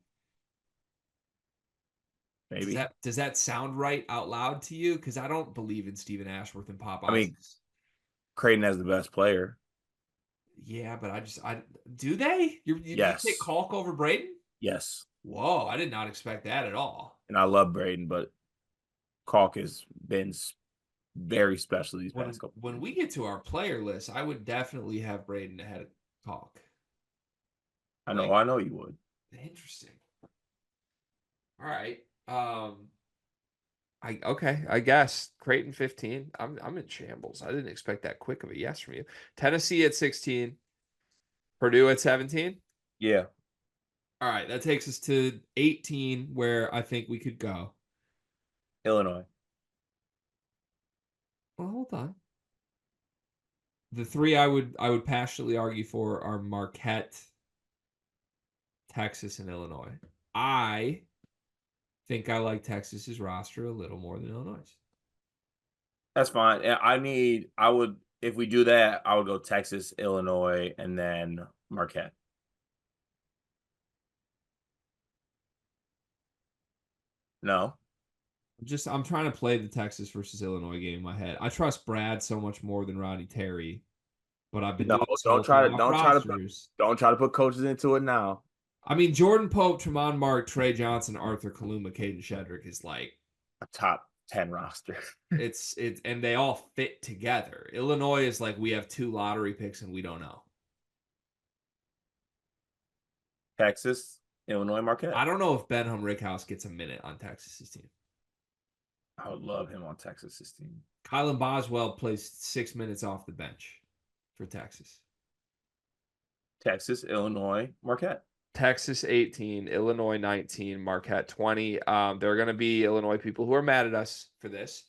Maybe. does that sound right out loud to you? Because I don't believe in Steven Ashworth and Pop I mean, Isaacs. Creighton has the best player. Yeah, but I do they? You take Yes. Kalk over Braden? Yes. Whoa, I did not expect that at all. And I love Braden, but Kalk has been very special these past couple. When we get to our player list, I would definitely have Braden ahead of Kalk. I know you would. Interesting. All right. I guess Creighton 15. I'm in shambles. I didn't expect that quick of a yes from you. Tennessee at 16. Purdue at 17. Yeah. All right, that takes us to 18, where I think we could go. Illinois. Well, hold on. The three I would passionately argue for are Marquette, Texas, and Illinois. I think I like Texas's roster a little more than Illinois'. That's fine. If we do that, I would go Texas, Illinois, and then Marquette. No. I'm trying to play the Texas versus Illinois game in my head. I trust Brad so much more than Rodney Terry, but I've been No, doing this whole thing off rosters. don't try to put coaches into it now. I mean, Jordan Pope, Tremont Mark, Trey Johnson, Arthur Kaluma, Caden Shedrick is like A top 10 roster. it's and they all fit together. Illinois is like we have 2 lottery picks and we don't know. Texas. Illinois Marquette. I don't know if Benham Rickhouse gets a minute on Texas's team. I would love him on Texas's team. Kylan Boswell plays 6 minutes off the bench for Texas. Texas, Illinois, Marquette. Texas 18, Illinois 19, Marquette 20. There are going to be Illinois people who are mad at us for this.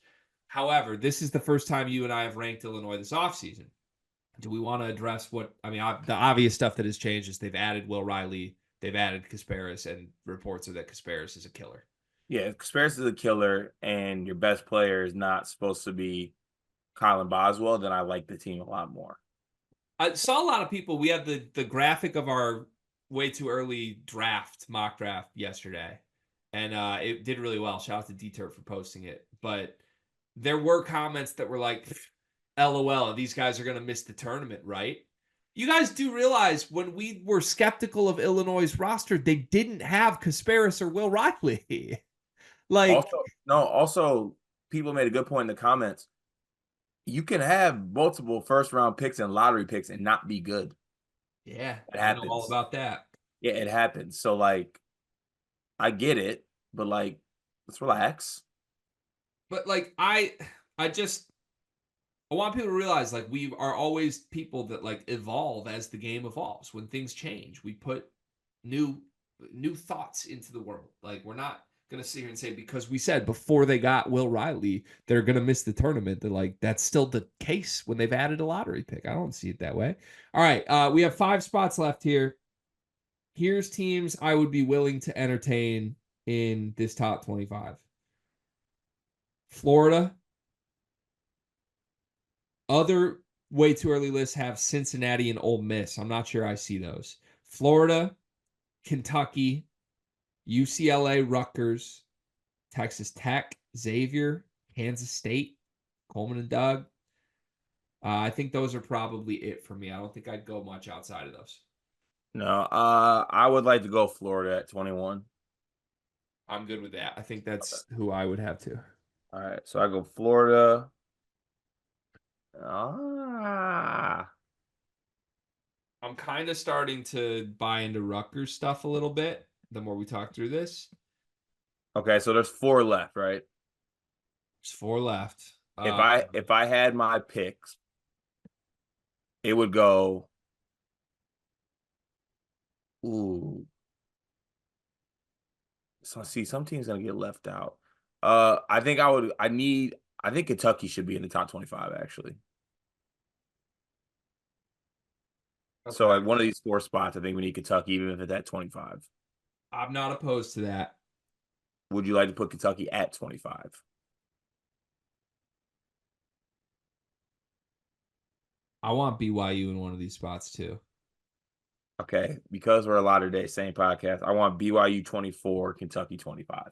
However, this is the first time you and I have ranked Illinois this offseason. Do we want to address the obvious stuff that has changed is they've added Will Riley, they've added Kasparis, and reports are that Kasparis is a killer. Yeah, if Kasparis is a killer and your best player is not supposed to be Kylan Boswell, then I like the team a lot more. I saw a lot of people. We had the graphic of our way too early mock draft yesterday, and it did really well. Shout out to D-Turf for posting it. But there were comments that were like, LOL, these guys are going to miss the tournament, right? You guys do realize when we were skeptical of Illinois' roster, they didn't have Kasparis or Will Riley. Also, people made a good point in the comments. You can have multiple first-round picks and lottery picks and not be good. Yeah, it happens. I know all about that. Yeah, it happens. So, like, I get it, but, like, let's relax. But, like, I want people to realize, like, we are always people that, like, evolve as the game evolves. When things change, we put new thoughts into the world. Like, we're not going to sit here and say, because we said before they got Will Riley, they're going to miss the tournament. They're like, that's still the case when they've added a lottery pick. I don't see it that way. All right. We have 5 spots left here. Here's teams I would be willing to entertain in this top 25. Florida. Other way too early lists have Cincinnati and Ole Miss. I'm not sure I see those. Florida, Kentucky, UCLA, Rutgers, Texas Tech, Xavier, Kansas State, Coleman and Doug. I think those are probably it for me. I don't think I'd go much outside of those. No, I would like to go Florida at 21. I'm good with that. I think that's who I would have too. All right, so I go Florida. I'm kind of starting to buy into Rutgers stuff a little bit the more we talk through this. Okay, so there's 4 left, right? There's 4 left. If I had my picks, it would go. Ooh. So see, some teams gonna get left out. I think Kentucky should be in the top 25, actually. Okay. So at one of these 4 spots, I think we need Kentucky, even if it's at 25. I'm not opposed to that. Would you like to put Kentucky at 25? I want BYU in one of these spots too. Okay, because we're a Latter-day Saint podcast, I want BYU 24, Kentucky 25.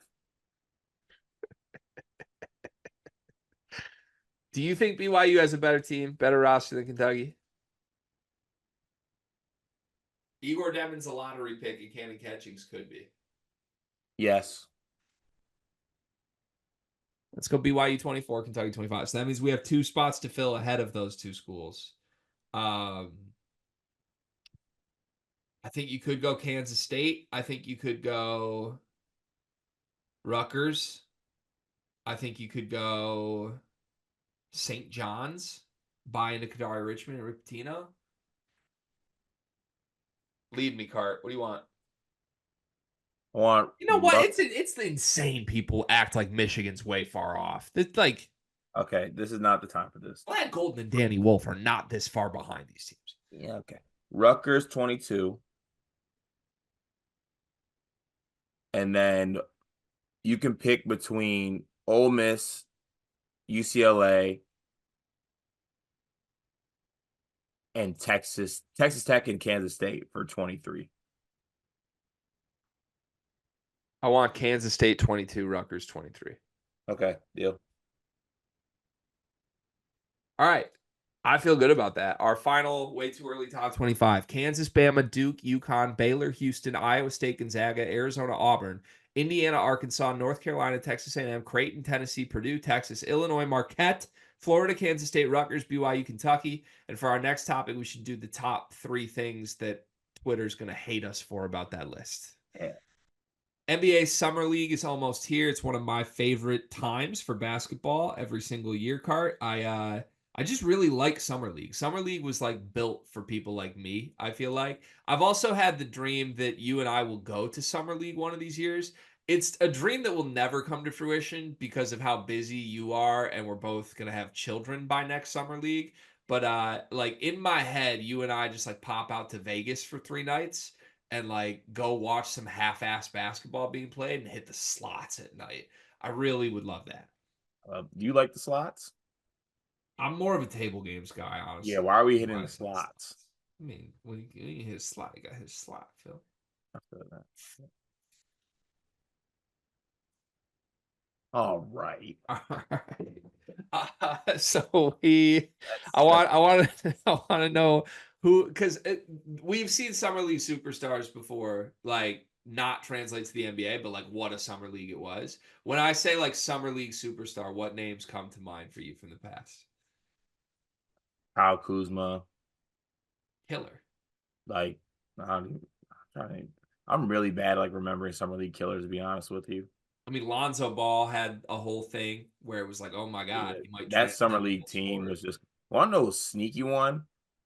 Do you think BYU has a better team, better roster than Kentucky? Igor Demon's a lottery pick, and Cannon Catchings could be. Yes. Let's go BYU 24, Kentucky 25. So that means we have 2 spots to fill ahead of those 2 schools. I think you could go Kansas State. I think you could go Rutgers. I think you could go St. John's, buy into Kadari Richmond and Rick Pitino. Lead me, Cart. What do you want? You know what? It's the insane people act like Michigan's way far off. It's like, okay, this is not the time for this. Glad Golden and Danny Wolf are not this far behind these teams. Yeah, okay. Rutgers 22. And then you can pick between Ole Miss, UCLA, and Texas Tech and Kansas State for 23. I want Kansas State 22, Rutgers 23. Okay, deal. All right. I feel good about that. Our final way too early top 25. Kansas, Bama, Duke, UConn, Baylor, Houston, Iowa State, Gonzaga, Arizona, Auburn, Indiana, Arkansas, North Carolina, Texas A&M, Creighton, Tennessee, Purdue, Texas, Illinois, Marquette, Florida, Kansas State, Rutgers, BYU, Kentucky. And for our next topic, we should do the top 3 things that Twitter's going to hate us for about that list. Yeah. NBA Summer League is almost here. It's one of my favorite times for basketball every single year, Cart. I just really like Summer League. Summer League was like built for people like me, I feel like. I've also had the dream that you and I will go to Summer League one of these years. It's a dream that will never come to fruition because of how busy you are, and we're both gonna have children by next Summer League. But like in my head, you and I just like pop out to Vegas for 3 nights and like go watch some half-ass basketball being played and hit the slots at night. I really would love that. Do you like the slots? I'm more of a table games guy, Yeah. honestly. Why are we Why hitting I the say slots. slots? I mean, when you hit a slot, you got to hit a slot, Phil. I feel that. All right. All right. So we, That's I want to, I want to know who, because we've seen summer league superstars before, like not translate to the NBA, but like what a summer league it was. When I say like summer league superstar, what names come to mind for you from the past? Kyle Kuzma. Killer. Like, I'm trying to. I'm really bad at like remembering summer league killers. To be honest with you. I mean, Lonzo Ball had a whole thing where it was like, oh my God, Yeah, he might that summer transcend league level team scorer. was just one of those sneaky one.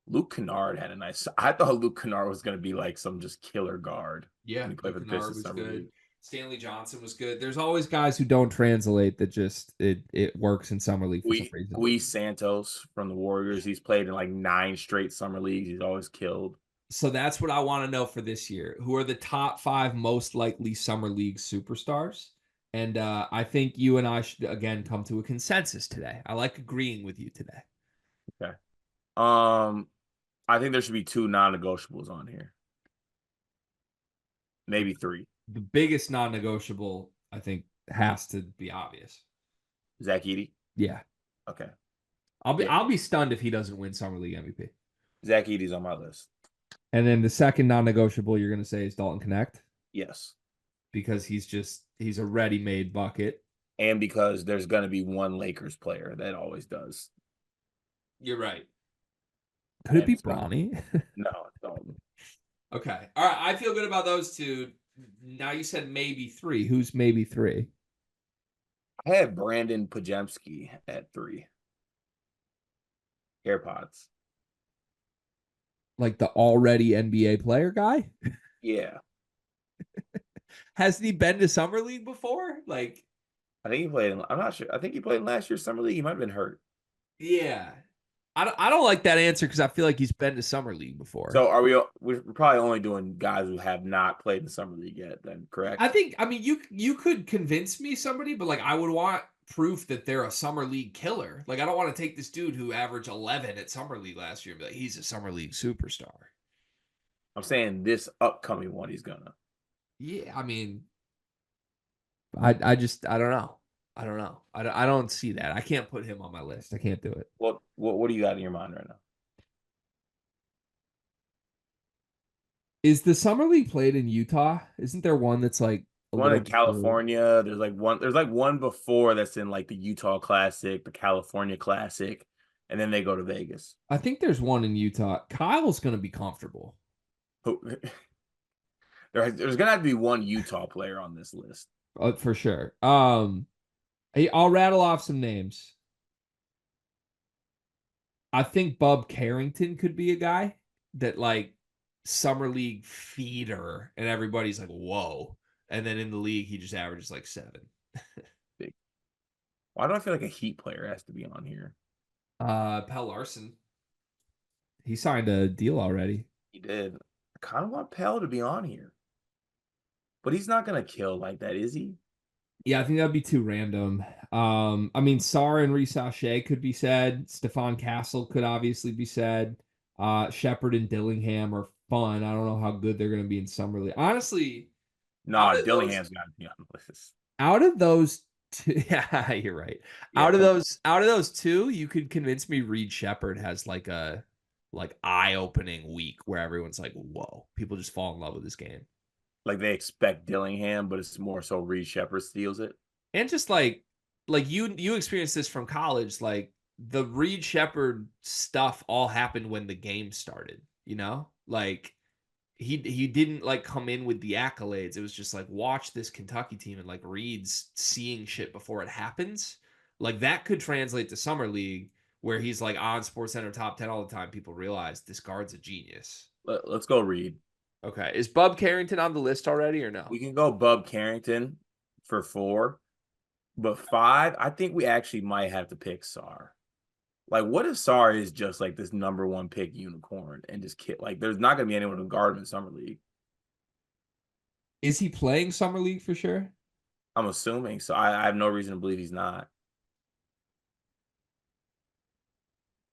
Luke Kennard had a nice. I thought Luke Kennard was going to be like some just killer guard Yeah, when he played Luke for the Kennard Pistons was summer good. league. Stanley Johnson was good. There's always guys who don't translate that just it works in summer league for some reason. Gui Santos from the Warriors. He's played in like 9 straight summer leagues. He's always killed. So that's what I want to know for this year. Who are the top 5 most likely summer league superstars? And I think you and I should again come to a consensus today. I like agreeing with you today. Okay. Um, I think there should be 2 non-negotiables on here. The, Maybe 3. the biggest non-negotiable, I think, has to be obvious. Zach Edey. Yeah. Okay. Yeah. I'll be stunned if he doesn't win summer league MVP. Zach Edey's on my list. And then the second non-negotiable you're going to say is Dalton Connect Yes. because he's a ready-made bucket. And because there's going to be one Lakers player that always does. You're right. Could it And be it's gonna, Bronny? no, it's Dalton. Okay. All right. I feel good about those two. Now you said maybe 3. Who's maybe 3? I had Brandon Pajemski at 3. AirPods. Like the already NBA player guy? Yeah. Hasn't he been to summer league before? Like, I think he played I'm not sure. I think he played in last year's summer league. He might have been hurt. yeah. I don't like that answer because I feel like he's been to summer league before. So we're probably only doing guys who have not played in the summer league yet, then, correct? I mean you could convince me somebody, but like I would want proof that they're a summer league killer. Like I don't want to take this dude who averaged 11 at summer league last year and be like he's a summer league superstar. I'm saying this upcoming one he's gonna. Yeah, I mean I just I don't know. I don't know. I don't see that. I can't put him on my list. I can't do it. What do you got in your mind right now? Is the summer league played in Utah? Isn't there one that's like a One little in California. There's like one before that's in like the Utah Classic, the California Classic, and then they go to Vegas. I think there's one in Utah. Kyle's going to be comfortable. There's gonna have to be one Utah player on this list. For sure. I'll rattle off some names. I think Bub Carrington could be a guy that like summer league feeder and everybody's like, whoa. And then in the league, he just averages like 7. Big. Why do I feel like a Heat player has to be on here? Pell Larson. He signed a deal already. He did. I kind of want Pell to be on here, but he's not gonna kill like that, is he? Yeah, I think that'd be too random. I mean, Sar and Risachet could be said. Stephon Castle could obviously be said. Shepard and Dillingham are fun. I don't know how good they're going to be in summer league. Honestly, No, Dillingham's got to be on the list. out of those two, yeah, you're right. Yeah, Out of those two, you could convince me Reed Shepard has like a eye-opening week where everyone's like, whoa, people just fall in love with this game. like they expect Dillingham, but it's more so Reed Shepard steals it. And just like you experienced this from college, like the Reed Shepard stuff all happened when the game started, you know? Like he didn't like come in with the accolades. It was just like watch this Kentucky team and like Reed's seeing shit before it happens. Like that could translate to summer league where he's like on SportsCenter top 10 all the time. People realize this guard's a genius. Let's go Reed. Okay. Is Bub Carrington on the list already or no? We can go Bub Carrington for 4, but 5, I think we actually might have to pick Sar. Like, what if Sar is just like this #1 pick unicorn and just kid? Like, there's not gonna be anyone to guard him in summer league. Is he playing summer league for sure? I'm assuming so. I have no reason to believe he's not.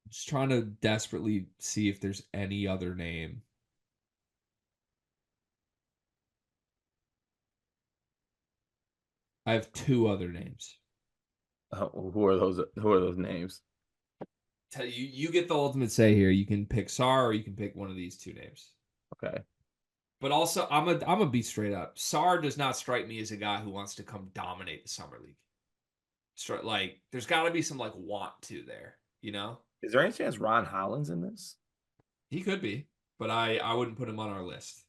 Just trying to desperately see if there's any other name. I have 2 other names. Who are those? Who are those names? Tell you get the ultimate say here. You can pick Sar or you can pick one of these 2 names. Okay. But also, I'm a be straight up. Sar does not strike me as a guy who wants to come dominate the summer league. Like, there's got to be some like want to there, you know? Is there any chance Ron Hollins in this? He could be, but I wouldn't put him on our list.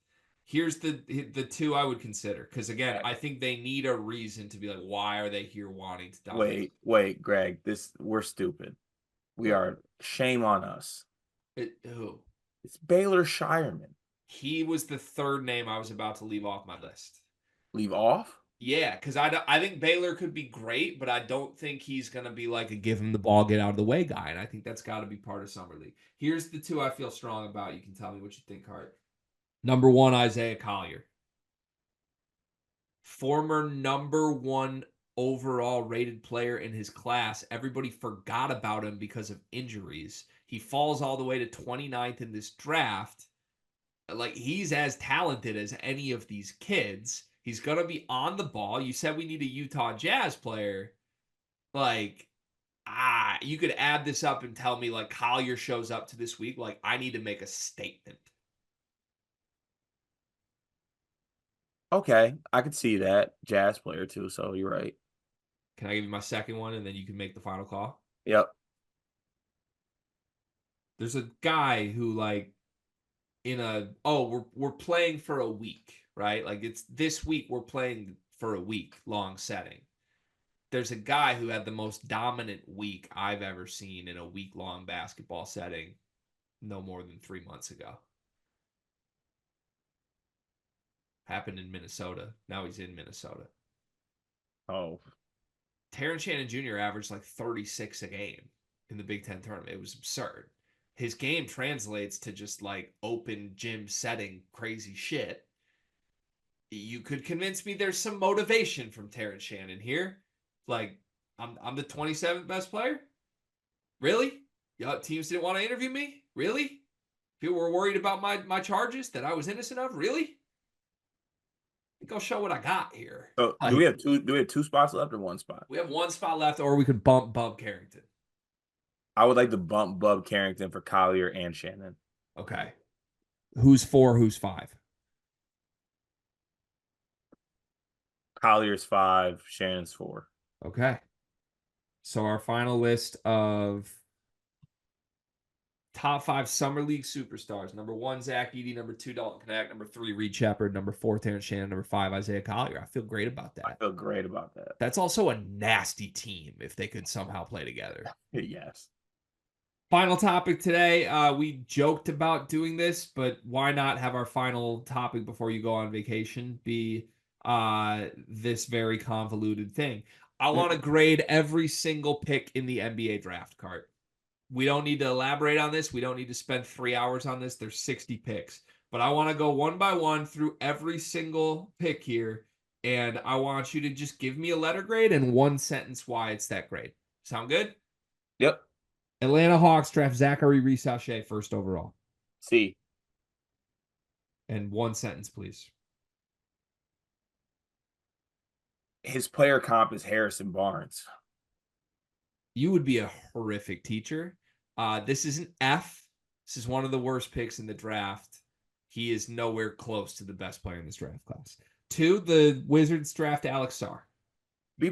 Here's the 2 I would consider because again, I think they need a reason to be like, why are they here wanting to dominate? Wait, Greg. We're stupid. We are shame on us. Who? It's Baylor Shireman. He was the 3rd name I was about to leave off my list. Leave off? Yeah, because I think Baylor could be great, but I don't think he's going to be like a give him the ball, get out of the way guy. And I think that's got to be part of Summer League. Here's the 2 I feel strong about. You can tell me what you think, Hart. Number 1, Isaiah Collier. Former #1 overall rated player in his class. Everybody forgot about him because of injuries. He falls all the way to 29th in this draft. Like, he's as talented as any of these kids. He's going to be on the ball. You said we need a Utah Jazz player. Like, you could add this up and tell me, like, Collier shows up to this week. Like, I need to make a statement. Okay, I could see that. Jazz player too, so you're right. Can I give you my second one and then you can make the final call? Yep. There's a guy who, like, we're playing for a week, right? Like, it's this week we're playing for a week long setting. There's a guy who had the most dominant week I've ever seen in a week-long basketball setting no more than 3 months ago. Happened in Minnesota. Now he's in Minnesota. Oh. Terrence Shannon Jr. averaged like 36 a game in the Big Ten tournament. It was absurd. His game translates to just like open gym setting crazy shit. You could convince me there's some motivation from Terrence Shannon here. Like, I'm the 27th best player? Really? Teams didn't want to interview me? Really? People were worried about my charges that I was innocent of? Really? I think I'll show what I got here. So do we have 2 spots left or 1 spot? We have 1 spot left, or we could bump Bub Carrington. I would like to bump Bub Carrington for Collier and Shannon. Okay. Who's 4? Who's 5? Collier's 5, Shannon's 4. Okay. So our final list of top 5 Summer League superstars. Number 1, Zach Edey. Number 2, Dalton Knecht. Number 3, Reed Shepherd. Number 4, Terrence Shannon. Number 5, Isaiah Collier. I feel great about that. I feel great about that. That's also a nasty team if they could somehow play together. Yes. Final topic today. We joked about doing this, but why not have our final topic before you go on vacation be this very convoluted thing? I want to grade every single pick in the NBA draft card. We don't need to elaborate on this. We don't need to spend 3 hours on this. There's 60 picks. But I want to go one by one through every single pick here. And I want you to just give me a letter grade and 1 sentence why it's that grade. Sound good? Yep. Atlanta Hawks draft Zachary Reed-Sachet first overall. C. And 1 sentence, please. His player comp is Harrison Barnes. You would be a horrific teacher. This is an F. This is one of the worst picks in the draft. He is nowhere close to the best player in this draft class. 2, the Wizards draft Alex Sarr. B+.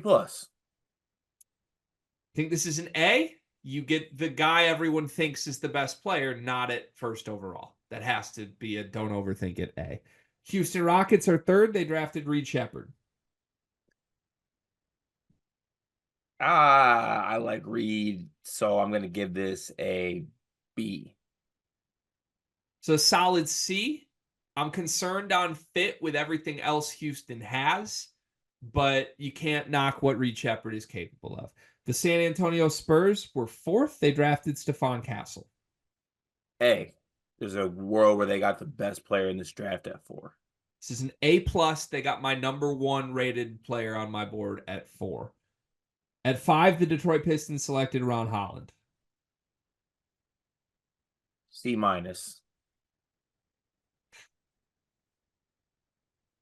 Think this is an A? you get the guy everyone thinks is the best player, not at first overall. That has to be a don't overthink it A. Houston Rockets are third. They drafted Reed Shepherd. I like Reed, so I'm gonna give this a B. So solid C. I'm concerned on fit with everything else Houston has, but you can't knock what Reed Shepherd is capable of. The San Antonio Spurs were fourth. They drafted Stephon Castle. A. There's a world where they got the best player in this draft at 4. This is an A plus. They got my number 1 rated player on my board at 4. At 5, the Detroit Pistons selected Ron Holland. C minus.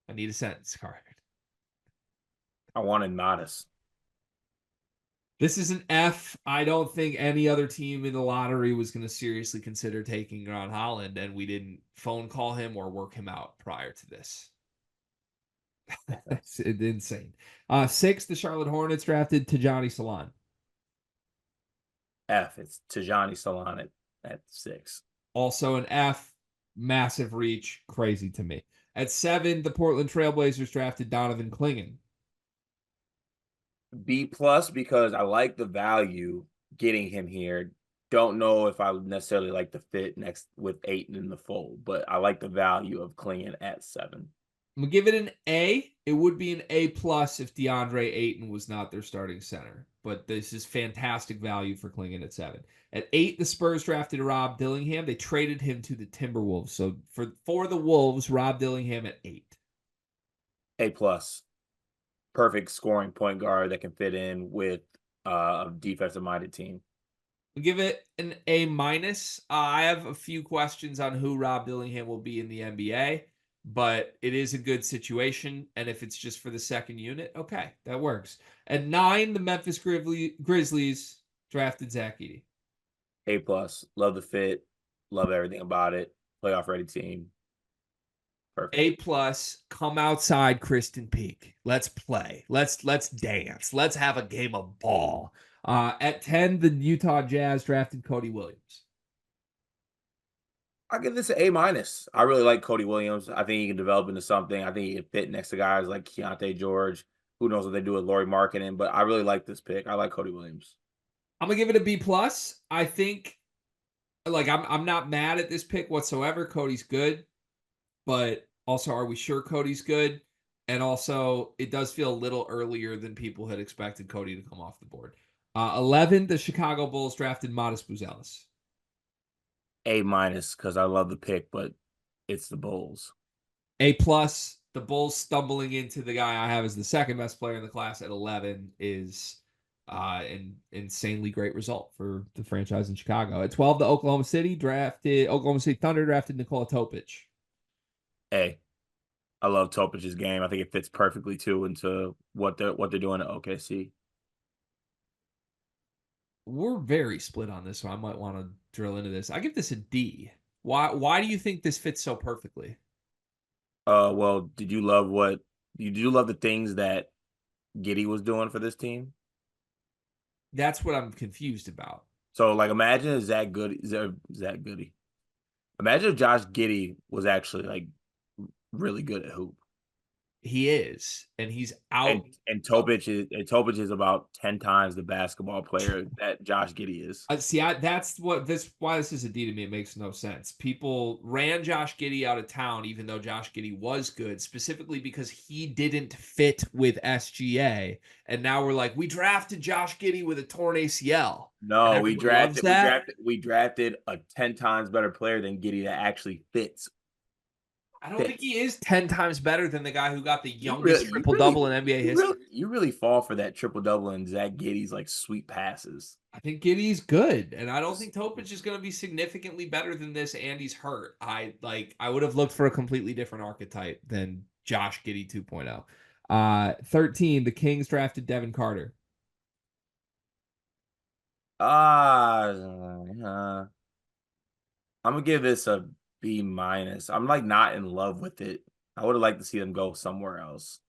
I need a sentence card. I wanted modest. This is an F. I don't think any other team in the lottery was going to seriously consider taking Ron Holland, and we didn't phone call him or work him out prior to this. That's insane. 6, the Charlotte Hornets drafted Tijani Salon. F. It's Tijani Salon at 6. Also an F. Massive reach. Crazy to me. At 7, the Portland Trailblazers drafted Donovan Clingan. B plus because I like the value getting him here. Don't know if I would necessarily like the fit next with Ayton in the fold, but I like the value of Clingan at 7. I'm gonna give it an A. It would be an A plus if DeAndre Ayton was not their starting center. But this is fantastic value for Clingan at 7. At 8, the Spurs drafted Rob Dillingham. They traded him to the Timberwolves. So for the Wolves, Rob Dillingham at 8. A plus. Perfect scoring point guard that can fit in with a defensive minded team. We'll give it an A minus. I have a few questions on who Rob Dillingham will be in the NBA, but it is a good situation. And if it's just for the second unit, okay, that works. At 9, the Memphis Grizzlies drafted Zach Edey. A plus. Love the fit. Love everything about it. Playoff ready team. Perfect. A plus, come outside, Kristen Peak. Let's play. Let's dance. Let's have a game of ball. At 10, the Utah Jazz drafted Cody Williams. I'll give this an A minus. I really like Cody Williams. I think he can develop into something. I think he can fit next to guys like Keontae George. Who knows what they do with Lauri Markkanen, but I really like this pick. I like Cody Williams. I'm gonna give it a B plus. I think, like, I'm not mad at this pick whatsoever. Cody's good, but also, are we sure Cody's good? And also, it does feel a little earlier than people had expected Cody to come off the board. 11, the Chicago Bulls drafted Modest Buzelis. A minus because I love the pick, but it's the Bulls. A plus, the Bulls stumbling into the guy I have as the second best player in the class at 11 is an insanely great result for the franchise in Chicago. At 12, the Oklahoma City Thunder drafted Nikola Topic. A. I love Topic's game. I think it fits perfectly too into what they're doing at OKC. We're very split on this, so I might want to drill into this. I give this a D. Why do you think this fits so perfectly? Well, did you love the things that Giddey was doing for this team? That's what I'm confused about. So, like, imagine if Zach Goody. Imagine if Josh Giddey was actually like really good at hoop. He is, and he's out. And Topic is about 10 times the basketball player that Josh Giddey is. That's why this is a D to me. It makes no sense. People ran Josh Giddey out of town, even though Josh Giddey was good, specifically because he didn't fit with SGA. And now we're like, we drafted Josh Giddey with a torn ACL. No, we drafted a 10 times better player than Giddey that actually fits. I don't think he is 10 times better than the guy who got the youngest triple-double in NBA history. You really fall for that triple-double and Zach Giddey's like sweet passes. I think Giddey's good, and I don't think Topic is going to be significantly better than this, and he's hurt. I would have looked for a completely different archetype than Josh Giddey 2.0. 13, the Kings drafted Devin Carter. I'm going to give this a B minus. I'm like not in love with it. I would have liked to see them go somewhere else.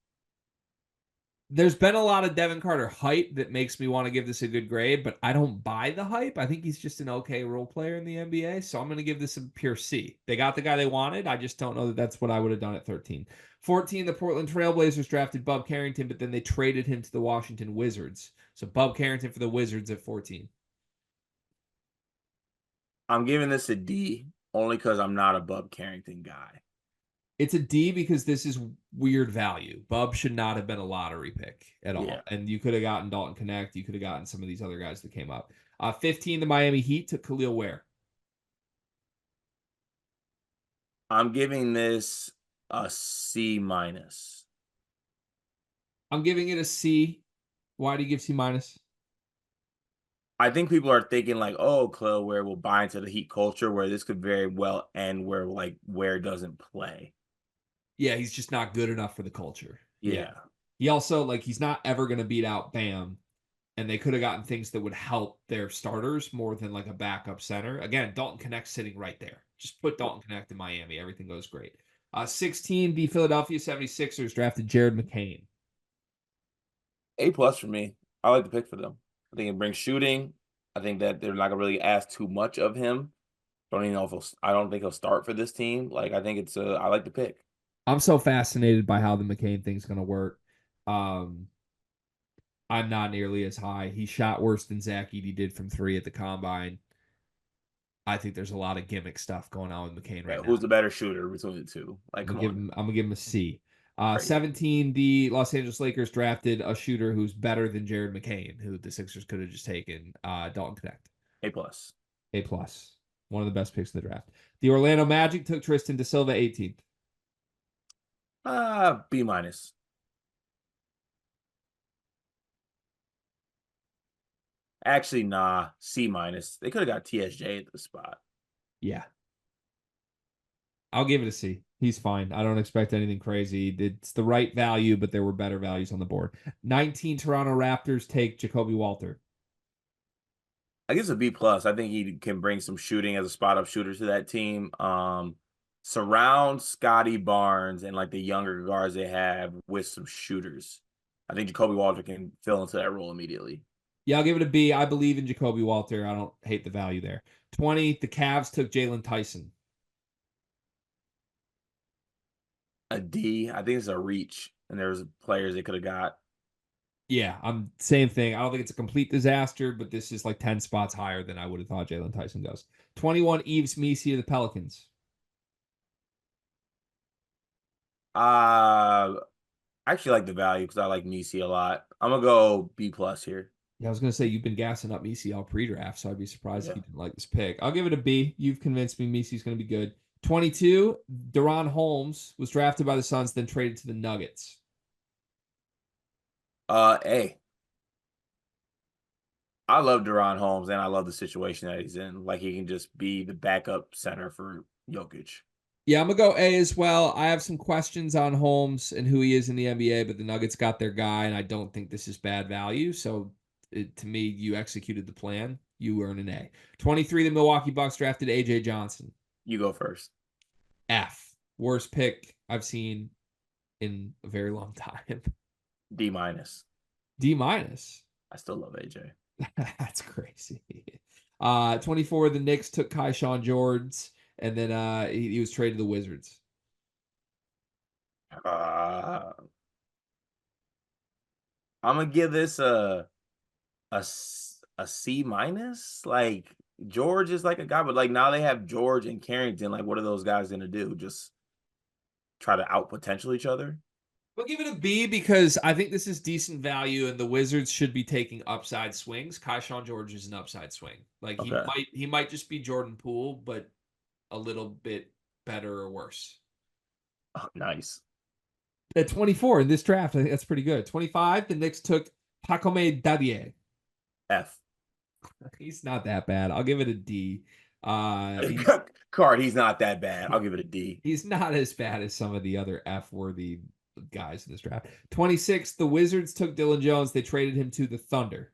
There's been a lot of Devin Carter hype that makes me want to give this a good grade, but I don't buy the hype. I think he's just an okay role player in the NBA, so I'm going to give this a pure C. They got the guy they wanted. I just don't know that that's what I would have done at 13. 14, the Portland Trailblazers drafted Bub Carrington, but then they traded him to the Washington Wizards. So Bub Carrington for the Wizards at 14. I'm giving this a D only because I'm not a Bub Carrington guy. It's a D because this is weird value. Bub should not have been a lottery pick at all. Yeah. And you could have gotten Dalton Connect. You could have gotten some of these other guys that came up. 15, the Miami Heat took Khalil Ware. I'm giving this a C minus. I'm giving it a C. Why do you give C minus? I think people are thinking like, oh, Khalil Ware will buy into the Heat culture, where this could very well end where like Ware doesn't play. Yeah, he's just not good enough for the culture. Yeah. Yeah. He also, like, he's not ever going to beat out Bam. And they could have gotten things that would help their starters more than like a backup center. Again, Dalton Connect sitting right there. Just put Dalton Connect in Miami. Everything goes great. 16, the Philadelphia 76ers drafted Jared McCain. A plus for me. I like the pick for them. I think it brings shooting. I think that they're not gonna really ask too much of him. Don't even know if I don't think he'll start for this team. Like I think it's I like the pick. I'm so fascinated by how the McCain thing's going to work. Um, I'm not nearly as high. He shot worse than Zach Edey did from three at the combine. I think there's a lot of gimmick stuff going on with McCain Yeah, right who's now. the better shooter between the two? Like, come on. I'm gonna give him a C. Crazy. 17, the Los Angeles Lakers drafted a shooter who's better than Jared McCain, who the Sixers could have just taken. Dalton Connect. A plus. A plus. One of the best picks in the draft. The Orlando Magic took Tristan Da Silva 18th. B minus. Actually, nah, C minus. They could have got TSJ at the spot. Yeah. I'll give it a C. He's fine. I don't expect anything crazy. It's the right value, but there were better values on the board. 19 Toronto Raptors take Jacoby Walter. I guess a B plus. I think he can bring some shooting as a spot up shooter to that team. Surround Scotty Barnes and like the younger guards they have with some shooters. I think Jacoby Walter can fill into that role immediately. Yeah, I'll give it a B. I believe in Jacoby Walter. I don't hate the value there. 20, the Cavs took Jalen Tyson. A D. I think it's a reach, and there's players they could have got. Yeah, I'm same thing. I don't think it's a complete disaster, but this is like 10 spots higher than I would have thought Jalen Tyson does. 21, Eves Misi of the Pelicans. I actually like the value because I like Misi a lot. I'm gonna go B plus here. Yeah, I was gonna say you've been gassing up Misi all pre-draft, so I'd be surprised if Yeah. you didn't like this pick. I'll give it a B. You've convinced me Misi's gonna be good. 22, Deron Holmes was drafted by the Suns, then traded to the Nuggets. A. I love Deron Holmes and I love the situation that he's in. Like he can just be the backup center for Jokic. Yeah, I'm gonna go A as well. I have some questions on Holmes and who he is in the NBA, but the Nuggets got their guy, and I don't think this is bad value. So, to me, you executed the plan. You earn an A. 23, the Milwaukee Bucks drafted AJ Johnson. You go first. F. Worst pick I've seen in a very long time. D minus. D minus. I still love AJ. That's crazy. 24, the Knicks took Keyshawn George, and then he was traded to the Wizards. I'm gonna give this a C minus. Like George is like a guy, but like now they have George and Carrington. Like, what are those guys gonna do? Just try to out potential each other? We'll give it a B because I think this is decent value, and the Wizards should be taking upside swings. Keyshawn George is an upside swing. Like Okay. he might just be Jordan Poole, but a little bit better or worse. Oh, nice. At 24 in this draft, I think that's pretty good. 25, the Knicks took Hakome Dabier. F. He's not that bad. I'll give it a D. He's Card, he's not that bad. I'll give it a D. he's not as bad as some of the other F-worthy guys in this draft. 26, the Wizards took Dylan Jones. They traded him to the Thunder.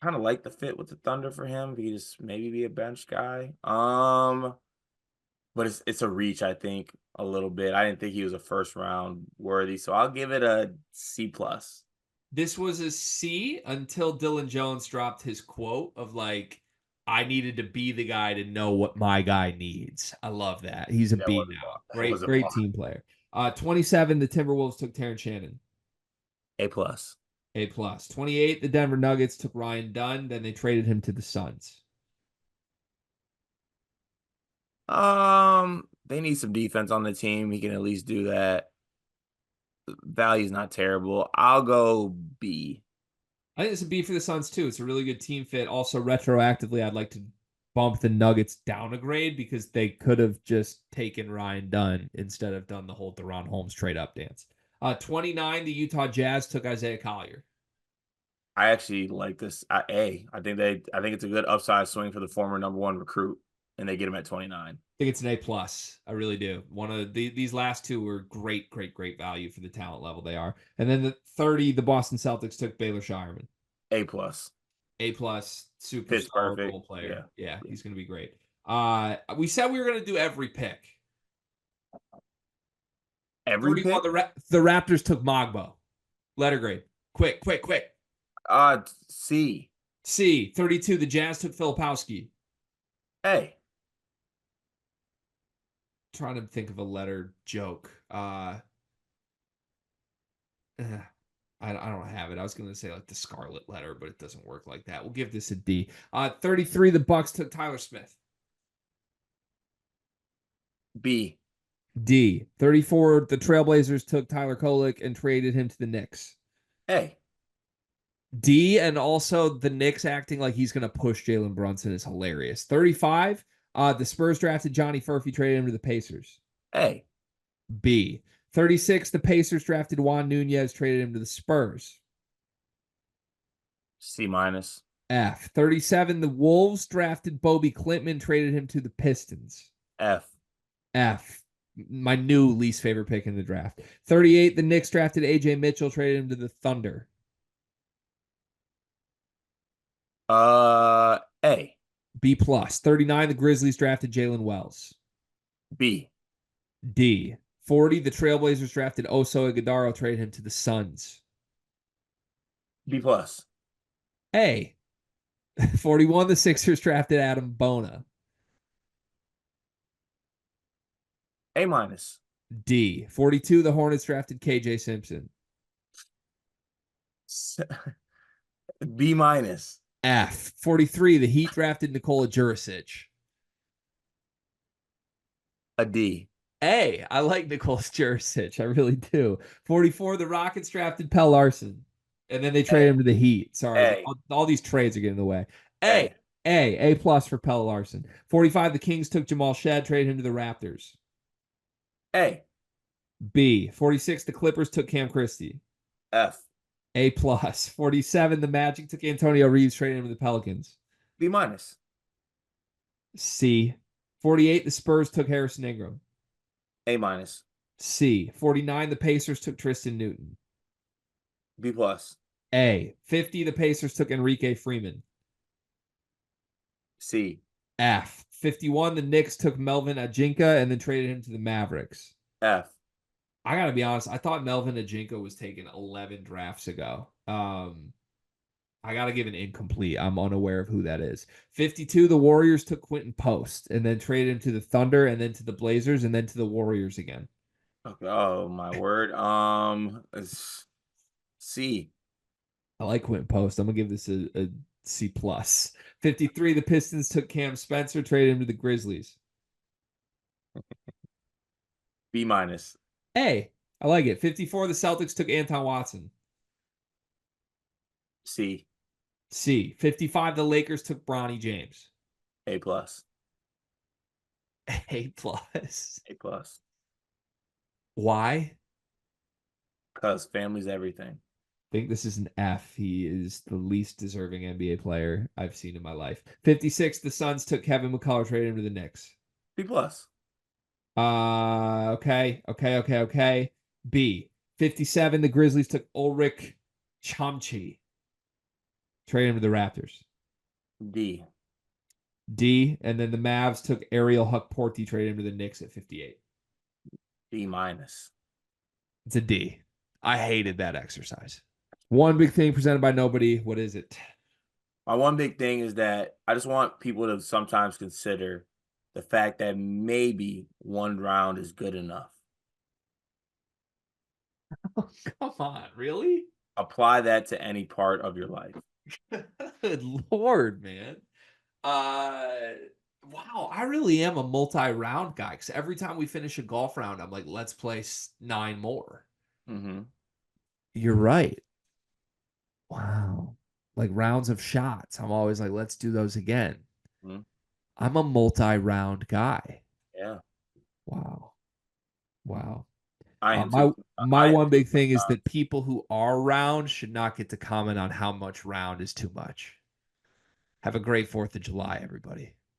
Kind of like the fit with the Thunder for him. He just maybe be a bench guy. but it's a reach, I think, a little bit. I didn't think he was a first round worthy, so I'll give it a C plus. This was a C until Dylan Jones dropped his quote of like, I needed to be the guy to know what my guy needs. I love that. He's a That B was a now. bar. That was Great, a great bar. team player. 27, the Timberwolves took Terrence Shannon. A plus. A plus. 28, the Denver Nuggets took Ryan Dunn. Then they traded him to the Suns. They need some defense on the team. He can at least do that. Value's not terrible. I'll go B. I think it's a B for the Suns too. It's a really good team fit. Also, retroactively, I'd like to bump the Nuggets down a grade because they could have just taken Ryan Dunn instead of done the whole Deron Holmes trade up dance. 29, the Utah Jazz took Isaiah Collier. I actually like this. I think it's a good upside swing for the former #1 recruit, and they get him at 29. I think it's an A plus. I really do. One of these last two were great, great, great value for the talent level they are. And then the 30, the Boston Celtics took Baylor Shireman. A plus. A plus, super Fits star perfect. role Yeah. player. Yeah, he's gonna be great. We said we were gonna do every pick. Every 31, pick. the Raptors took Mogbo. Letter grade. Quick, quick, quick. C. C. 32, the Jazz took Filipowski. A. Trying to think of a letter joke. I don't have it. I was going to say like the Scarlet Letter, but it doesn't work like that. We'll give this a D. 33, the Bucks took Tyler Smith. B. D. 34, the Trailblazers took Tyler Kolek and traded him to the Knicks. A. D, and also the Knicks acting like he's going to push Jalen Brunson is hilarious. 35, the Spurs drafted Johnny Furphy, traded him to the Pacers. A. B. 36, the Pacers drafted Juan Nunez, traded him to the Spurs. C minus. F. 37, the Wolves drafted Bobby Clintman, traded him to the Pistons. F. F. My new least favorite pick in the draft. 38, the Knicks drafted AJ Mitchell, traded him to the Thunder. A. B plus. 39, the Grizzlies drafted Jalen Wells. B. D. 40, the Trailblazers drafted Oso Ighodaro, traded him to the Suns. B plus. A. 41, the Sixers drafted Adam Bona. A minus. D. 42, the Hornets drafted KJ Simpson. B minus. F. 43, the Heat drafted Nikola Jurisic. A D. A. I like Nikola Jurisic. I really do. 44, the Rockets drafted Pell Larson. And then they traded him to the Heat. Sorry. All these trades are getting in the way. A. A plus for Pell Larson. 45, the Kings took Jamal Shedd, traded him to the Raptors. A. B. 46, the Clippers took Cam Christie. F. A plus. 47, the Magic took Antonio Reeves, traded him to the Pelicans. B minus. C. 48, the Spurs took Harrison Ingram. A minus. C. 49, the Pacers took Tristan Newton. B plus. A. 50, the Pacers took Enrique Freeman. C. F. 51, the Knicks took Melvin Ajinka and then traded him to the Mavericks. F. I got to be honest, I thought Melvin Ajinka was taken 11 drafts ago. I got to give an incomplete. I'm unaware of who that is. 52, the Warriors took Quentin Post and then traded him to the Thunder and then to the Blazers and then to the Warriors again. Okay. Oh, my word. C. I like Quentin Post. I'm going to give this a C plus. 53, the Pistons took Cam Spencer, traded him to the Grizzlies. B minus. A. I like it. 54, the Celtics took Anton Watson. C. C. 55, the Lakers took Bronny James. A plus. A plus. A plus. Why? Because family's everything. I think this is an F. He is the least deserving NBA player I've seen in my life. 56, the Suns took Kevin McCullough, traded him to the Knicks. B plus. Okay. B. 57, the Grizzlies took Ulrich Chomchi. Traded him to the Raptors. D. D. And then the Mavs took Ariel Huckporty, traded him to the Knicks at 58. B minus. It's a D. I hated that exercise. One big thing presented by nobody. What is it? My one big thing is that I just want people to sometimes consider the fact that maybe one round is good enough. Come on, really? Apply that to any part of your life. Good Lord, man. Wow, I really am a multi-round guy because every time we finish a golf round, I'm like, let's play 9 more. Mm-hmm. You're right. Wow. Like rounds of shots. I'm always like, let's do those again. Mm-hmm. I'm a multi-round guy. Yeah, Wow. Wow. I am My too. my I am one too. big thing is that people who are round should not get to comment on how much round is too much. Have a great 4th of July, everybody.